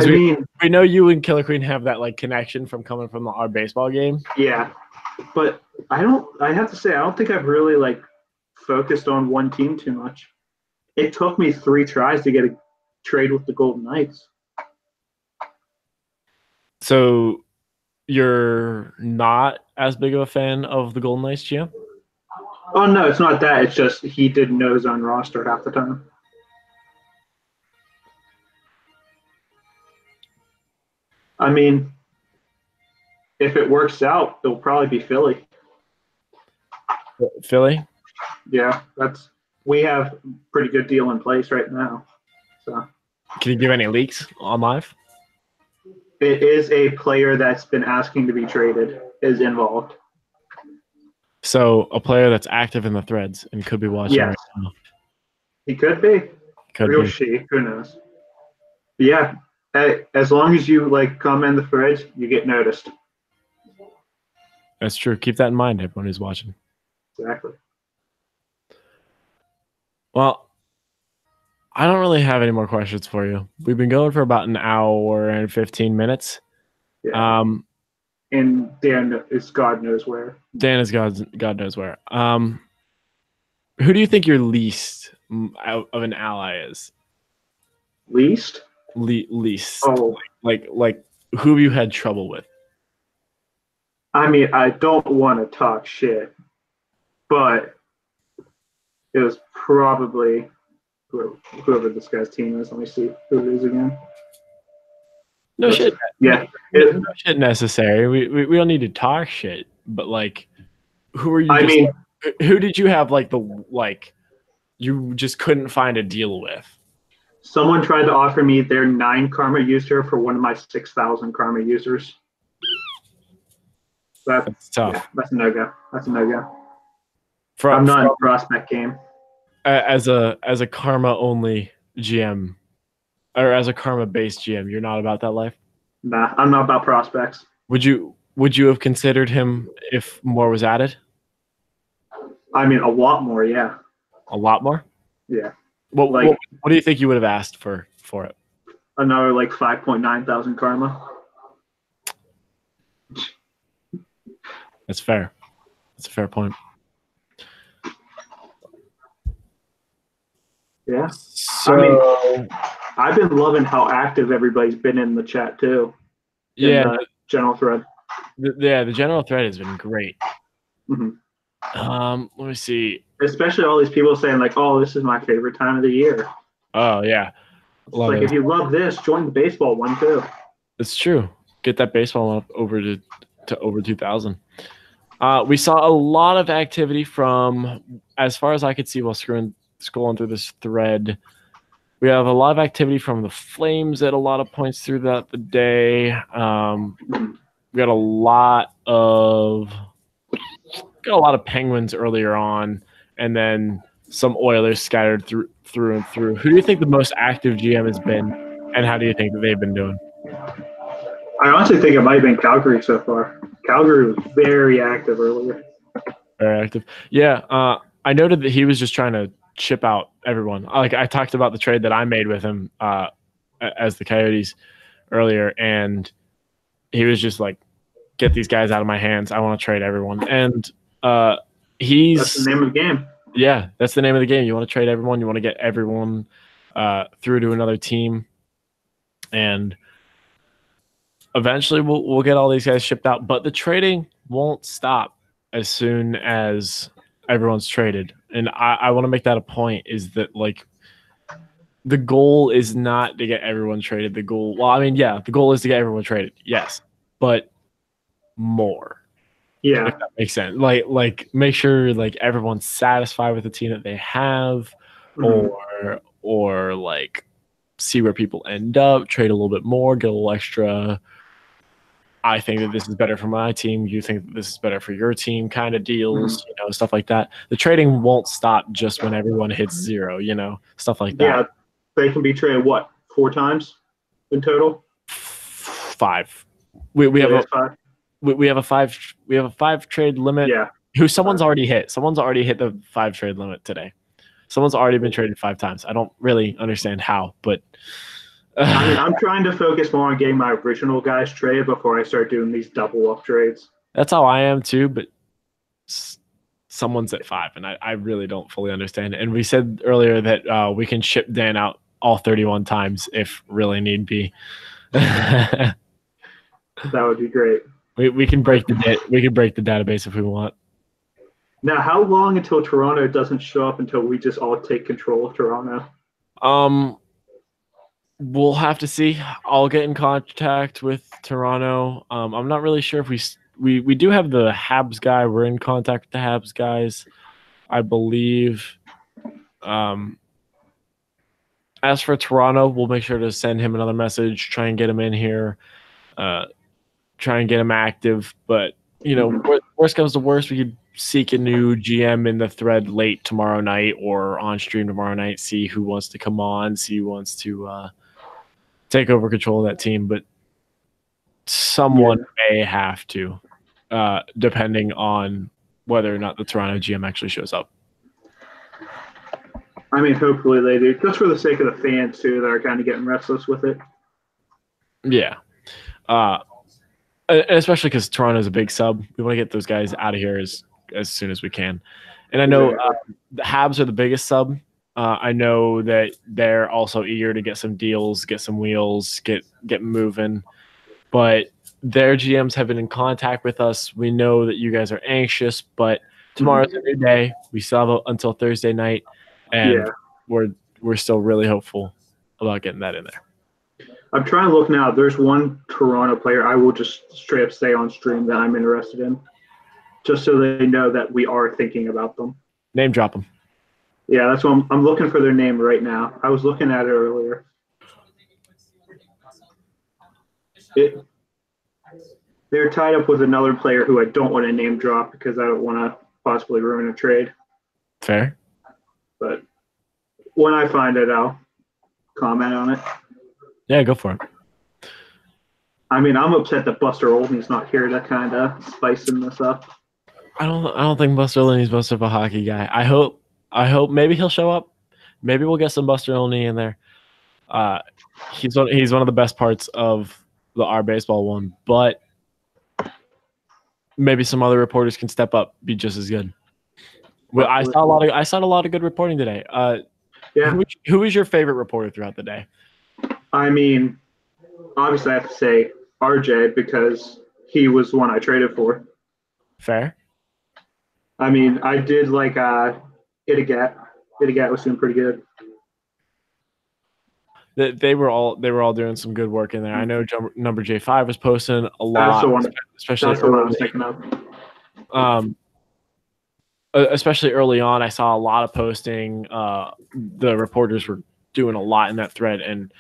We know you and Killer Queen have that like connection from coming from our baseball game. Yeah, but I have to say, I don't think I've really like focused on one team too much. It took me 3 tries to get a trade with the Golden Knights. So you're not as big of a fan of the Golden Knights, GM? Oh no, it's not that. It's just he didn't know his own roster half the time. I mean, if it works out, it'll probably be Philly. Philly? Yeah, we have a pretty good deal in place right now. So, can you give any leaks on live? It is a player that's been asking to be traded is involved. So a player that's active in the threads and could be watching right now. He could be. She, who knows? But yeah. As long as you like comment the threads, you get noticed. That's true. Keep that in mind, everyone who's watching. Exactly. Well, I don't really have any more questions for you. We've been going for about an hour and 15 minutes. Yeah. And Dan is God knows where. Dan is God knows where. Who do you think your least of an ally is? Least? Least. Oh, like who have you had trouble with? I mean, I don't want to talk shit, but it was probably whoever this guy's team is. Let me see who it is again. No shit. Yeah, no shit necessary. We don't need to talk shit, but like, who are you? Who did you have you just couldn't find a deal with? Someone tried to offer me their 9 karma user for one of my 6,000 karma users. That's tough. Yeah, that's a no-go. I'm not in the prospect game. As a karma only GM, or as a karma based GM, you're not about that life? Nah, I'm not about prospects. Would you have considered him if more was added? I mean, a lot more, yeah. A lot more? Yeah. What do you think you would have asked for it? Another 5.9 thousand karma. That's fair. That's a fair point. Yeah. So, I mean, I've been loving how active everybody's been in the chat too. Yeah. The general thread. The general thread has been great. Mm-hmm. Let me see. Especially all these people saying oh, this is my favorite time of the year. Oh yeah. If you love this, join the baseball one too. It's true. Get that baseball up over to over 2,000. We saw a lot of activity from, as far as I could see while scrolling through this thread. We have a lot of activity from the Flames at a lot of points throughout the day. We got a lot of got a lot of Penguins earlier on, and then some Oilers scattered through and through. Who do you think the most active GM has been, and how do you think that they've been doing? I honestly think it might have been Calgary so far. Calgary was very active earlier. Very active. Yeah, I noted that he was just trying to chip out everyone. Like I talked about the trade that I made with him as the Coyotes earlier, and he was just like, get these guys out of my hands. I want to trade everyone. And that's the name of the game. Yeah, that's the name of the game. You want to trade everyone. You want to get everyone through to another team. And eventually we'll get all these guys shipped out. But the trading won't stop as soon as everyone's traded. And I want to make that a point, is that like the goal is not to get everyone traded. The goal is to get everyone traded. Yes. But more. Yeah. If that makes sense. Like make sure like everyone's satisfied with the team that they have, or like see where people end up, trade a little bit more, get a little extra. I think that this is better for my team. You think that this is better for your team kind of deals, stuff like that. The trading won't stop just when everyone hits zero, stuff like that. Yeah, they can be traded, 4 times in total? 5. We have a 5 trade limit. Yeah. Someone's already hit. Someone's already hit the 5 trade limit today. Someone's already been traded 5 times. I don't really understand how, but I'm trying to focus more on getting my original guys traded before I start doing these double up trades. That's how I am too, but someone's at 5, and I really don't fully understand it. And we said earlier that we can ship Dan out all 31 times if really need be. That would be great. We can break the database if we want. Now, how long until Toronto doesn't show up until we just all take control of Toronto? We'll have to see. I'll get in contact with Toronto. I'm not really sure if we do have the Habs guy. We're in contact with the Habs guys, I believe. As for Toronto, we'll make sure to send him another message, try and get him in here, try and get him active. But, worst comes to worst, we could seek a new GM in the thread late tomorrow night or on stream tomorrow night, see who wants to come on, see who wants to take over control of that team. But someone may have to, depending on whether or not the Toronto GM actually shows up. I mean, hopefully they do, just for the sake of the fans, too, that are kind of getting restless with it. Yeah. Especially because Toronto's a big sub. We want to get those guys out of here as soon as we can. And I know the Habs are the biggest sub. I know that they're also eager to get some deals, get some wheels, get moving. But their GMs have been in contact with us. We know that you guys are anxious, but tomorrow's a new day. We still have until Thursday night, and we're still really hopeful about getting that in there. I'm trying to look now. There's one Toronto player I will just straight up say on stream that I'm interested in, just so they know that we are thinking about them. Name drop them. Yeah, that's what I'm looking for their name right now. I was looking at it earlier. They're tied up with another player who I don't want to name drop because I don't want to possibly ruin a trade. Fair. But when I find it, I'll comment on it. Yeah, go for it. I mean, I'm upset that Buster Olney's not here to kind of spicing this up. I don't think Buster Olney's much of a hockey guy. I hope maybe he'll show up. Maybe we'll get some Buster Olney in there. He's one of the best parts of the Our Baseball one, but maybe some other reporters can step up, be just as good. Well, I saw a lot of good reporting today. Who was your favorite reporter throughout the day? I mean, obviously I have to say RJ because he was the one I traded for. Fair. I mean, I did like Itigat. Itigat was doing pretty good. They were all doing some good work in there. I know number J5 was posting a lot, especially that's the one I was thinking of. Especially early on, I saw a lot of posting. The reporters were doing a lot in that thread, and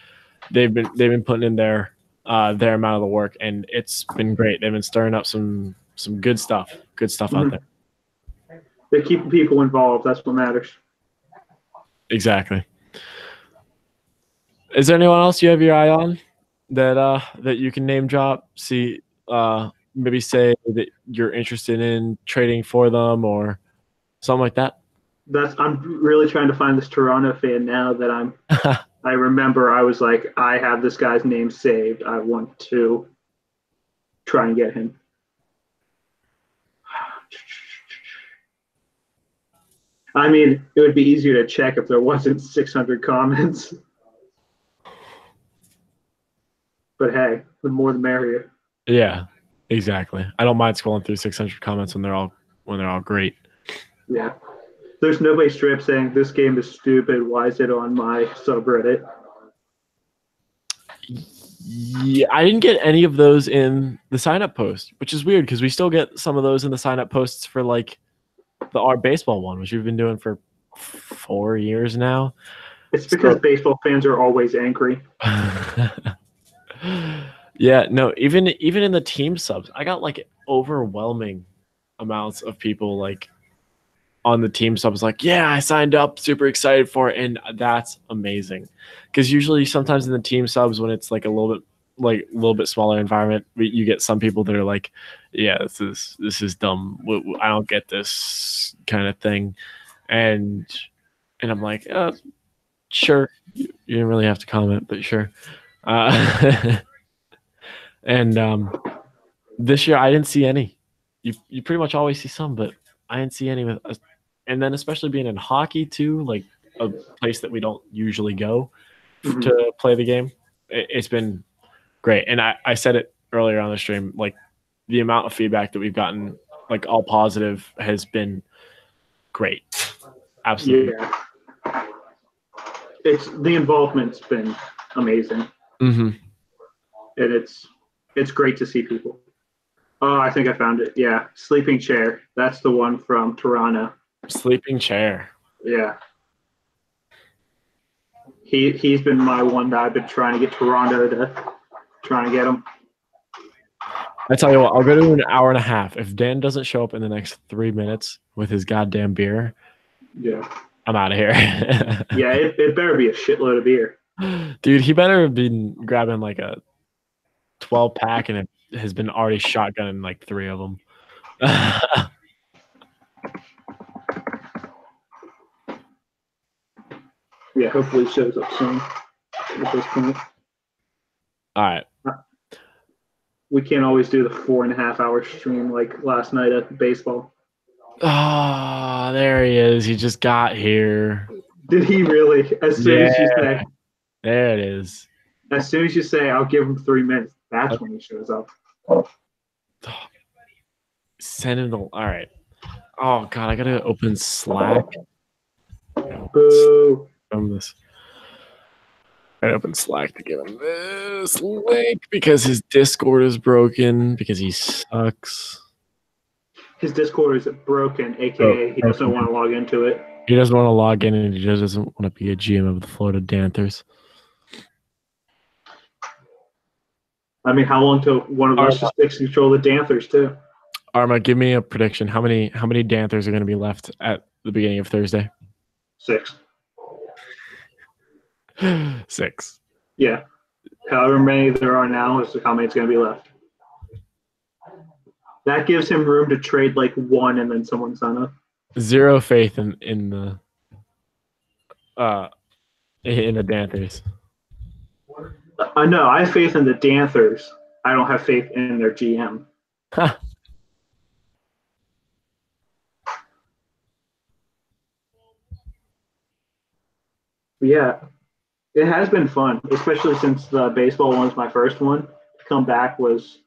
they've been putting in their amount of the work, and it's been great. They've been stirring up some good stuff out there. They're keeping people involved. That's what matters. Exactly. Is there anyone else you have your eye on that you can name drop? See, maybe say that you're interested in trading for them or something like that. I'm really trying to find this Toronto fan now that I remember I was like, I have this guy's name saved. I want to try and get him. I mean, it would be easier to check if there wasn't 600 comments. But hey, the more the merrier. Yeah, exactly. I don't mind scrolling through 600 comments when they're all great. Yeah. There's nobody straight up saying this game is stupid. Why is it on my subreddit? Yeah, I didn't get any of those in the sign-up post, which is weird because we still get some of those in the sign-up posts for like the Art Baseball one, which we've been doing for 4 years now. It's because baseball fans are always angry. Yeah, no, even in the team subs, I got like overwhelming amounts of people like on the team subs like, yeah, I signed up, super excited for it, and that's amazing. Because usually sometimes in the team subs when it's like a little bit smaller environment, you get some people that are like, yeah, this is dumb. I don't get this kind of thing. And I'm like, sure. You didn't really have to comment, but sure. And this year I didn't see any. You pretty much always see some, but I didn't see any. And then especially being in hockey too, like a place that we don't usually go to play the game, it's been great. And I said it earlier on the stream, like the amount of feedback that we've gotten, like all positive, has been great. Absolutely. Yeah. The involvement's been amazing. Mm-hmm. And it's great to see people. Oh, I think I found it. Yeah. Sleeping Chair. That's the one from Toronto. Sleeping Chair. Yeah. He's been my one that I've been trying to get Toronto to trying to get him. I tell you what, I'll go to an hour and a half. If Dan doesn't show up in the next 3 minutes with his goddamn beer, yeah, I'm out of here. Yeah, it better be a shitload of beer. Dude, he better have been grabbing like a 12 pack and it has been already shotgunning like 3 of them. Yeah, hopefully it shows up soon at this point. All right. We can't always do the 4.5 hour stream like last night at baseball. Oh, there he is. He just got here. Did he really? As soon as you say. There it is. As soon as you say, I'll give him 3 minutes, that's when he shows up. Oh. Send him the. All right. Oh, God, I got to open Slack. Boo. From this. I open Slack to give him this link because his Discord is broken because he sucks. His Discord is broken, aka he doesn't want to log into it. He doesn't want to log in and he just doesn't want to be a GM of the Florida Panthers. I mean, how long till one of us just takes control of the Panthers too? Arma, give me a prediction. How many Panthers are going to be left at the beginning of Thursday? 6. 6. Yeah. However many there are now is how many it's going to be left. That gives him room to trade like 1 and then someone sign up. Zero faith in the Panthers. I know. I have faith in the Panthers. I don't have faith in their GM. Huh. Yeah. It has been fun, especially since the baseball one was my first one. To come back was,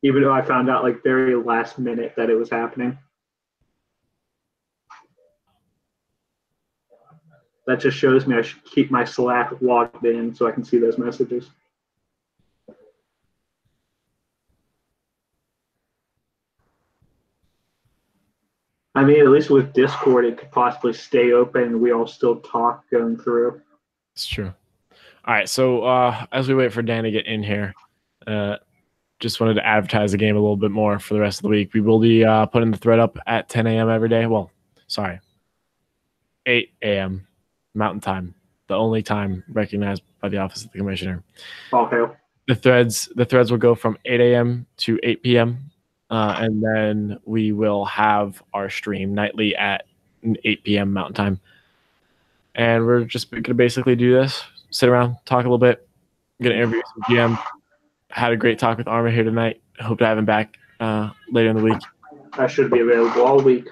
even though I found out like very last minute that it was happening. That just shows me I should keep my Slack logged in so I can see those messages. I mean, at least with Discord, it could possibly stay open and we all still talk going through. It's true. All right, so as we wait for Dan to get in here, just wanted to advertise the game a little bit more for the rest of the week. We will be putting the thread up at 10 a.m. every day. Well, sorry, 8 a.m. Mountain Time, the only time recognized by the Office of the Commissioner. Okay. The threads will go from 8 a.m. to 8 p.m. And then we will have our stream nightly at 8 p.m. Mountain Time. And we're just going to basically do this, sit around, talk a little bit, get an interview with some GM. Had a great talk with Arma here tonight. Hope to have him back later in the week. I should be available all week.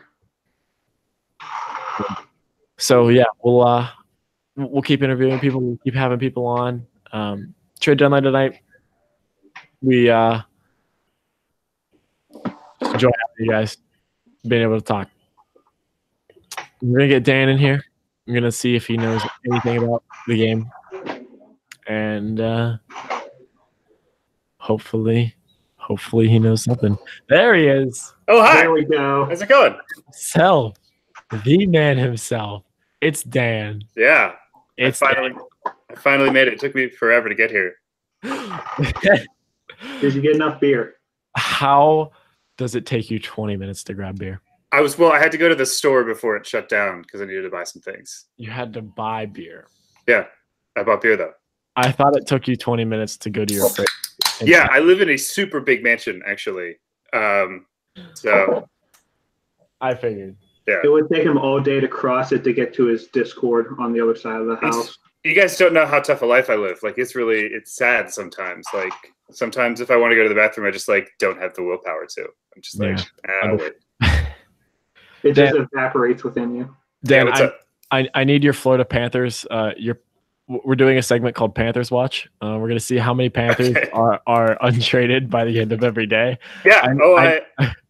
So yeah, we'll keep interviewing people. We'll keep having people on. Trade deadline tonight. We enjoy having you guys being able to talk. We're gonna get Dan in here. I'm gonna see if he knows anything about the game, and hopefully he knows something. There he is. Oh, hi. There we go. How's it going? Self, the man himself. It's Dan. Yeah. It's I finally made it. It took me forever to get here. Did you get enough beer? How does it take you 20 minutes to grab beer? I had to go to the store before it shut down because I needed to buy some things. You had to buy beer. Yeah. I bought beer though. I thought it took you 20 minutes to go to your fridge. Yeah, I live in a super big mansion actually. So I figured. Yeah. It would take him all day to cross it to get to his Discord on the other side of the house. You guys don't know how tough a life I live. Like it's sad sometimes. Like sometimes if I want to go to the bathroom, I just like don't have the willpower to. I'm just like, wait. It just evaporates within you. Dan, I need your Florida Panthers. We're doing a segment called Panthers Watch. We're going to see how many Panthers are untraded by the end of every day. Yeah.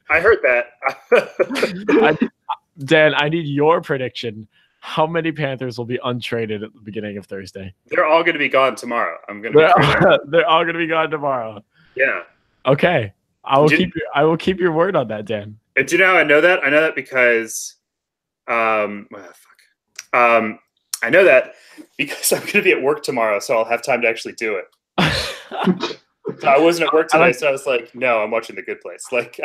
I heard that. Dan, I need your prediction. How many Panthers will be untraded at the beginning of Thursday? They're all going to be gone tomorrow. They're all going to be gone tomorrow. Yeah. Okay. I will keep your word on that, Dan. Do you know how I know that? I know that because I know that because I'm going to be at work tomorrow, so I'll have time to actually do it. So I wasn't at work today, so I was like, no, I'm watching The Good Place. Like,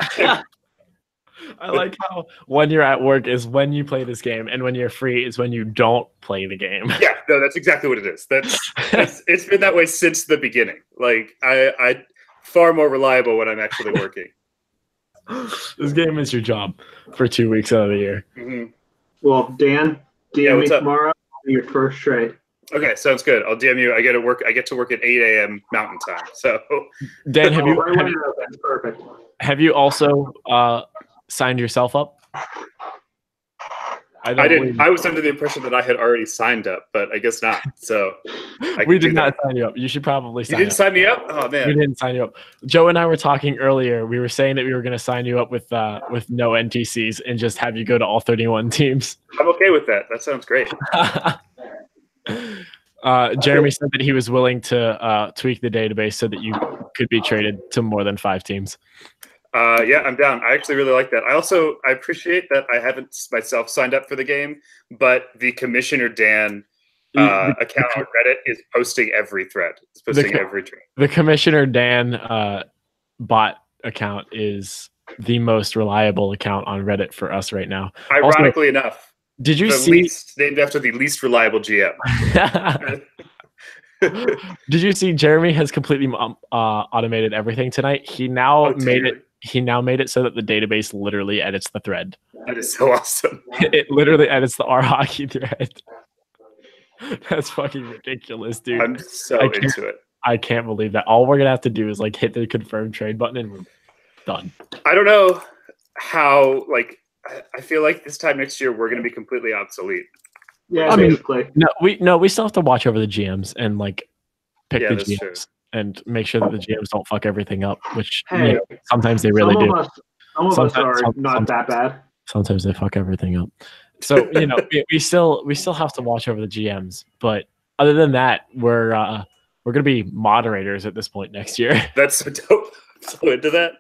I like how when you're at work is when you play this game, and when you're free is when you don't play the game. Yeah, no, that's exactly what it is. It's been that way since the beginning. Like, I far more reliable when I'm actually working. This game is your job for 2 weeks out of the year. Mm-hmm. Well, Dan, DM me tomorrow. Your first trade. Okay, sounds good. I'll DM you. I get to work at 8 a.m. Mountain Time. So, Dan, that's perfect. Have you also signed yourself up? I didn't. I was under the impression that I had already signed up, but I guess not. So we did not sign you up. You should probably sign up. You didn't sign me up? Oh man, we didn't sign you up. Joe and I were talking earlier. We were saying that we were going to sign you up with no NTCs and just have you go to all 31 teams. I'm okay with that. That sounds great. Jeremy said that he was willing to tweak the database so that you could be traded to more than 5 teams. Yeah, I'm down. I actually really like that. I appreciate that I haven't myself signed up for the game, but the Commissioner Dan account on Reddit is posting every thread. It's posting every thread. The Commissioner Dan bot account is the most reliable account on Reddit for us right now. Ironically enough. Did you see named after the least reliable GM? Did you see Jeremy has completely automated everything tonight? He now made it so that the database literally edits the thread. That is so awesome. It literally edits the R hockey thread. That's fucking ridiculous, dude. I'm so into it. I can't believe that. All we're gonna have to do is like hit the confirm trade button and we're done. I don't know how. Like, I feel like this time next year we're gonna be completely obsolete. Yeah, basically. We still have to watch over the GMs and like pick the GMs. True. And make sure that the GMs don't fuck everything up, which sometimes they really do. Some of us are not that bad. Sometimes they fuck everything up. So we still have to watch over the GMs. But other than that, we're gonna be moderators at this point next year. That's so dope. I'm so into that.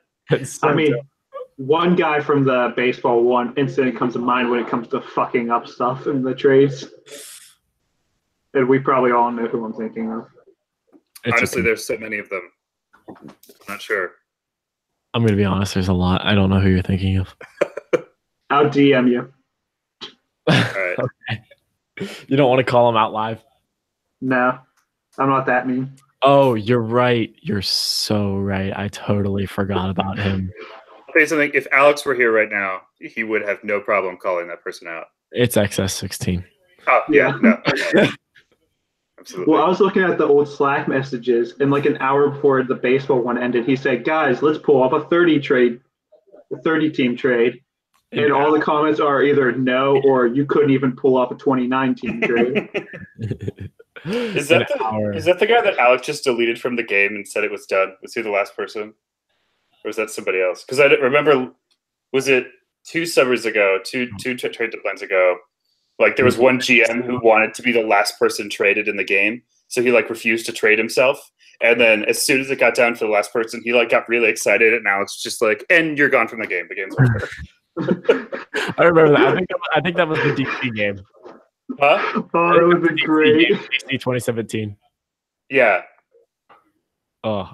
One guy from the baseball one incident comes to mind when it comes to fucking up stuff in the trades, and we probably all know who I'm thinking of. Honestly, there's so many of them. I'm not sure. I'm gonna be honest. There's a lot. I don't know who you're thinking of. I'll DM you. All right. Okay. You don't want to call him out live? No, I'm not that mean. Oh, you're right. You're so right. I totally forgot about him. I'll tell you something. If Alex were here right now, he would have no problem calling that person out. It's XS16. Oh, yeah. No. Okay. Absolutely. Well, I was looking at the old Slack messages, and like an hour before the baseball one ended, he said, "Guys, let's pull up a 30 team trade." And all the comments are either no or you couldn't even pull off a 29 team trade. Is that the guy that Alex just deleted from the game and said it was done? Was he the last person? Or was that somebody else? Because I remember, was it two summers ago, two trade deadlines ago, like there was one GM who wanted to be the last person traded in the game. So he like refused to trade himself. And then as soon as it got down to the last person, he like got really excited. And Alex was just like, and you're gone from the game. The game's over. I remember that. I think that was the DC game. Huh? Oh, it would be great. DC 2017. Yeah. Oh,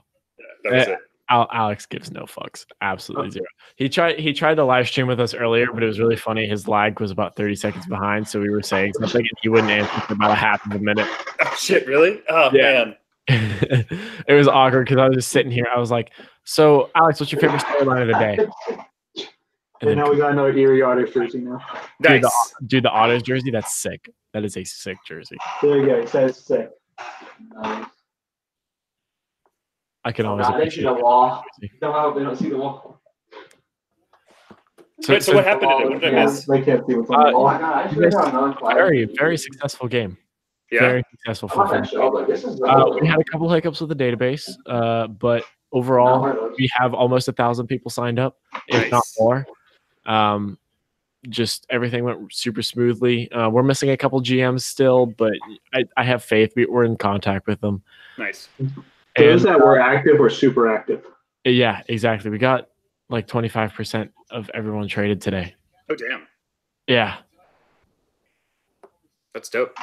that was it. Alex gives no fucks. Absolutely zero. He tried to live stream with us earlier, but it was really funny. His lag was about 30 seconds behind, so we were saying something and he wouldn't answer for about a half of a minute. Oh, shit, really? Oh, yeah. Man. It was awkward because I was just sitting here. I was like, so, Alex, what's your favorite storyline of the day? And now we got another Erie Otters jersey now. Nice. Dude, the Otters jersey, that's sick. That is a sick jersey. There you go. It says sick. I can always appreciate the wall. Come out, we don't see the wall. So what happened to it? What did I miss? They can't see what's on the wall. I should have gone very, very successful game. Yeah. Very successful. We had a couple hiccups with the database, but overall, we have almost 1,000 people signed up, if not more. Just everything went super smoothly. We're missing a couple GMs still, but I have faith. We're in contact with them. Nice. Those that were active were super active. Yeah, exactly. We got like 25% of everyone traded today. Oh, damn. Yeah. That's dope.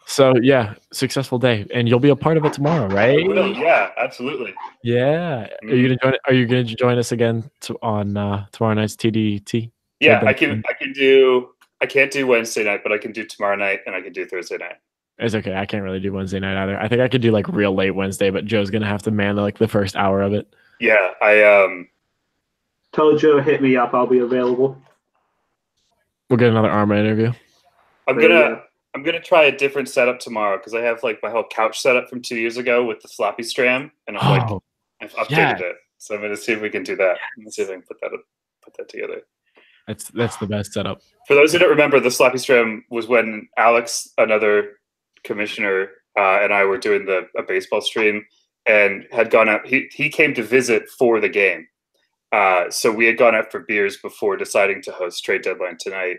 So yeah, successful day, and you'll be a part of it tomorrow, right? Yeah, absolutely. Yeah. Are you gonna join? Are you gonna join us again on tomorrow night's TDT? Yeah, I can do. I can't do Wednesday night, but I can do tomorrow night, and I can do Thursday night. It's okay. I can't really do Wednesday night either. I think I could do like real late Wednesday, but Joe's gonna have to man the first hour of it. Yeah, I Tell Joe, hit me up. I'll be available. We'll get another Arma interview. I'm gonna try a different setup tomorrow because I have like my whole couch setup from 2 years ago with the floppy stram, and I've updated it. So I'm gonna see if we can do that. Let's see if I can put that together. That's the best setup. For those who don't remember, the sloppy stram was when Alex, another commissioner, and I were doing a baseball stream, and had gone out. He came to visit for the game, so we had gone out for beers before deciding to host trade deadline tonight,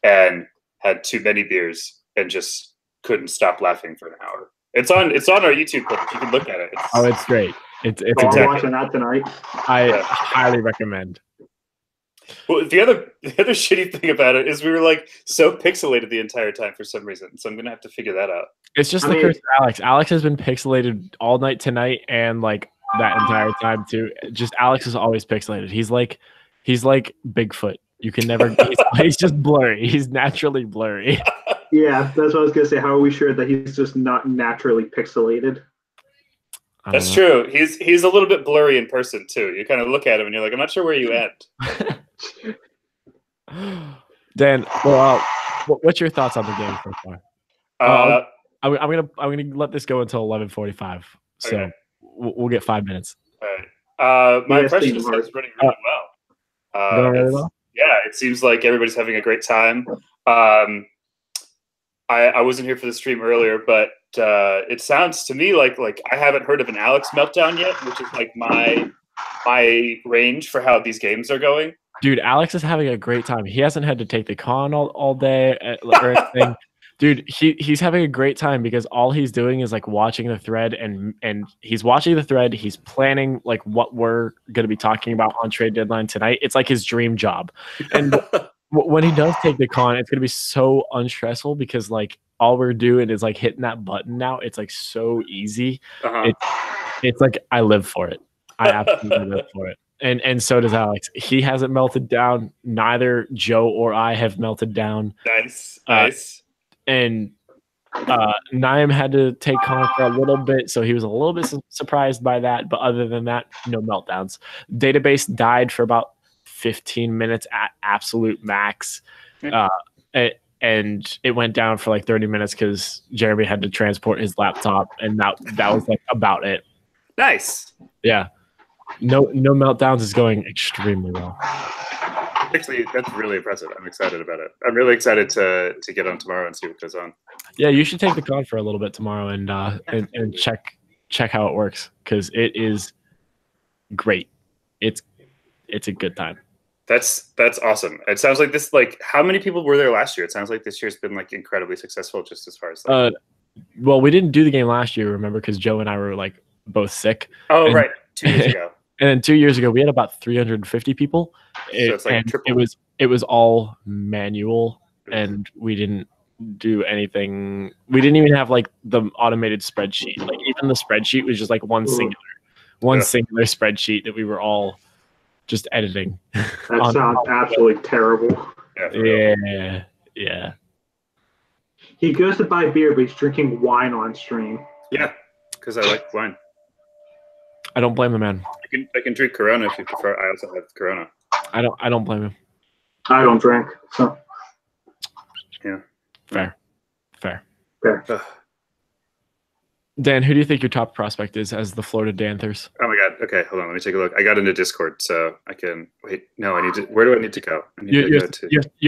and had too many beers and just couldn't stop laughing for an hour. It's on our YouTube page. You can look at it. It's great. It's I'm watching that tonight. I highly recommend. Well, the other shitty thing about it is we were like so pixelated the entire time for some reason. So I'm gonna have to figure that out. It's just the curse of Alex. Alex has been pixelated all night tonight and like that entire time too. Just Alex is always pixelated. He's like Bigfoot. You can never. He's just blurry. He's naturally blurry. Yeah, that's what I was gonna say. How are we sure that he's just not naturally pixelated? That's true. He's a little bit blurry in person too. You kind of look at him and you're like, I'm not sure where you end. Dan, well, what's your thoughts on the game so far? I'm gonna let this go until 11:45. So okay. We'll get 5 minutes. All right. My impression is it's running really well. Going really well. Yeah, it seems like everybody's having a great time. I wasn't here for the stream earlier, but it sounds to me like I haven't heard of an Alex meltdown yet, which is like my range for how these games are going. Dude, Alex is having a great time. He hasn't had to take the con all day or anything. Dude, he's having a great time because all he's doing is like watching the thread and he's watching the thread. He's planning like what we're going to be talking about on trade deadline tonight. It's like his dream job. And when he does take the con, it's going to be so unstressful because like all we're doing is like hitting that button now. It's like so easy. Uh-huh. It's like I live for it. I absolutely live for it. And so does Alex. He hasn't melted down. Neither Joe or I have melted down. Nice. And Naim had to take Colin for a little bit, so he was a little bit surprised by that. But other than that, no meltdowns. Database died for about 15 minutes at absolute max. And it went down for like 30 minutes because Jeremy had to transport his laptop, and that was like about it. Nice. Yeah. No meltdowns is going extremely well. Actually, that's really impressive. I'm excited about it. I'm really excited to get on tomorrow and see what goes on. Yeah, you should take the con for a little bit tomorrow and check how it works, because it is great. It's a good time. That's awesome. It sounds like this. Like, how many people were there last year? It sounds like this year's been like incredibly successful, just as far as. Well, we didn't do the game last year, remember, because Joe and I were like both sick. Oh, right, 2 years ago. And then 2 years ago, we had about 350 people. So it's like triple. It was all manual, and we didn't do anything. We didn't even have like the automated spreadsheet. Like, even the spreadsheet was just like one singular spreadsheet that we were all just editing. That sounds absolutely terrible. Yeah. He goes to buy beer, but he's drinking wine on stream. Yeah, because I like wine. I don't blame him, man. I can drink Corona if you prefer. I also have Corona. I don't blame him. I don't drink, so yeah. Fair. Dan, who do you think your top prospect is as the Florida Panthers? Oh my God. Okay, hold on. Let me take a look. I got into Discord, so I can wait. No, I need to. Where do I need to go? You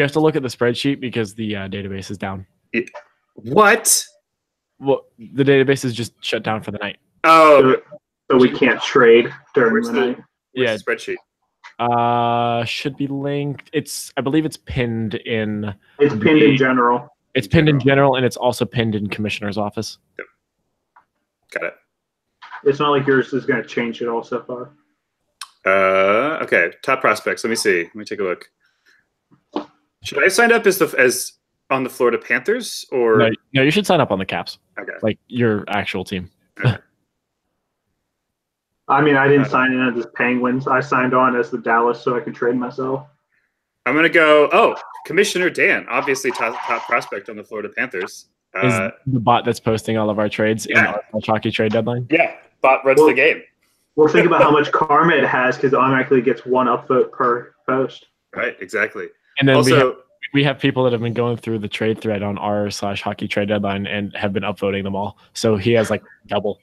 have to look at the spreadsheet because the database is down. What? Well, the database is just shut down for the night. Oh. So we can't trade during the night. Where's the spreadsheet? Should be linked. I believe it's pinned in. It's pinned in general. It's pinned in general, and it's also pinned in Commissioner's office. Yep. Got it. It's not like yours is going to change it all so far. Okay. Top prospects. Let me see. Let me take a look. Should I sign up as on the Florida Panthers or? No, you should sign up on the Caps. Okay. Like your actual team. Okay. I mean, I didn't sign in as the Penguins. I signed on as the Dallas so I could trade myself. I'm going to go, Commissioner Dan, obviously top prospect on the Florida Panthers. Is the bot that's posting all of our trades in our hockey trade deadline? Yeah, bot runs the game. Well, think about how much karma it has because it automatically gets one upvote per post. Right, exactly. And then also, we have people that have been going through the trade thread on r/hockey trade deadline and have been upvoting them all. So he has like double.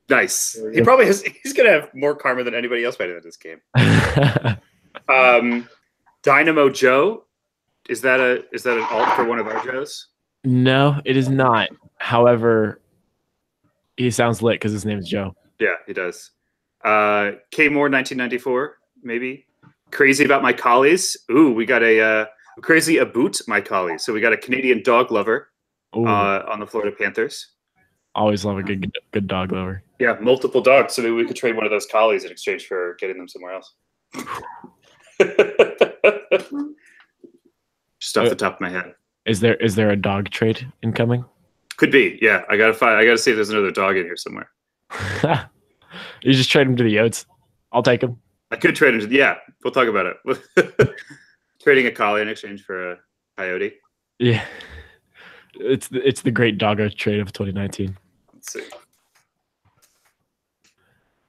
Nice. He probably has. He's gonna have more karma than anybody else playing in this game. Dynamo Joe, is that an alt for one of our Joes? No, it is not. However, he sounds lit because his name is Joe. Yeah, he does. K Moore 1994, maybe. Crazy about my collies. Ooh, we got a crazy about my collies. So we got a Canadian dog lover on the Florida Panthers. Always love a good dog lover. Yeah, multiple dogs. So maybe we could trade one of those collies in exchange for getting them somewhere else. Just off the top of my head. Is there a dog trade incoming? Could be. Yeah, I gotta see if there's another dog in here somewhere. You just trade him to the Yotes. I'll take him. I could trade him. Yeah, we'll talk about it. Trading a collie in exchange for a coyote. Yeah, it's the great doggo trade of 2019. Let's see.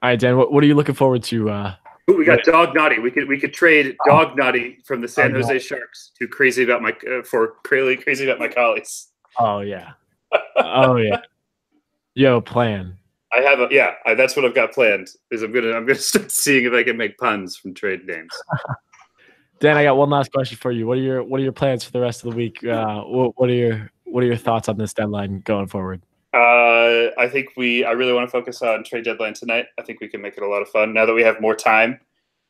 All right, Dan. What are you looking forward to? Ooh, we got Dog Naughty. We could trade Dog Naughty from the San Jose Sharks to Crazy About My Crazy About My Collies. Oh yeah. Oh yeah. Yo, plan. I have that's what I've got planned. Is I'm gonna start seeing if I can make puns from trade names. Dan, I got one last question for you. What are your plans for the rest of the week? What are your thoughts on this deadline going forward? I think I really want to focus on trade deadline tonight. I think we can make it a lot of fun now that we have more time.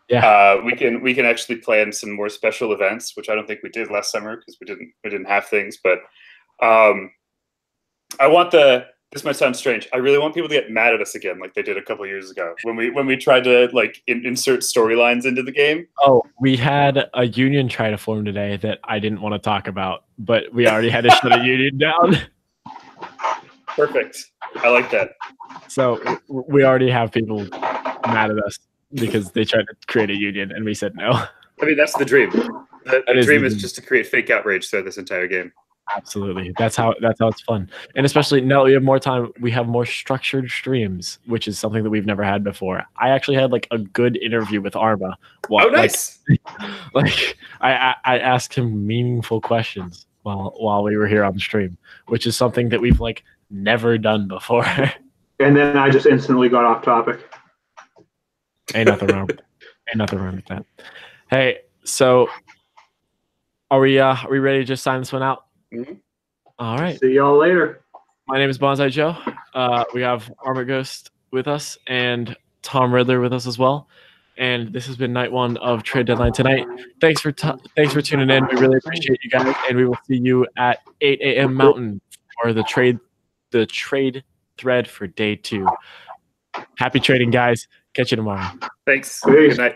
Yeah. We can actually plan some more special events, which I don't think we did last summer because we didn't have things. But I want this might sound strange. I really want people to get mad at us again, like they did a couple years ago when we tried to like insert storylines into the game. Oh, we had a union try to form today that I didn't want to talk about, but we already had to shut a union down. Perfect. I like that. So we already have people mad at us because they tried to create a union and we said no. I mean, that's the dream. The dream is just to create fake outrage throughout this entire game. Absolutely. That's how it's fun. And especially now that we have more time, we have more structured streams, which is something that we've never had before. I actually had like a good interview with Arma. Oh, nice. Like I asked him meaningful questions while we were here on the stream, which is something that we've like never done before. And then I just instantly got off topic. Ain't nothing wrong with that. Hey, so are we ready to just sign this one out? Mm-hmm. All right. See y'all later. My name is Bonsai Joe. We have Armored Ghost with us and Tom Riddler with us as well. And this has been night one of Trade Deadline tonight. Thanks for tuning in. We really appreciate you guys, and we will see you at 8 a.m. Mountain for the trade thread for day 2. Happy trading, guys. Catch you tomorrow. Thanks. Peace. Good night.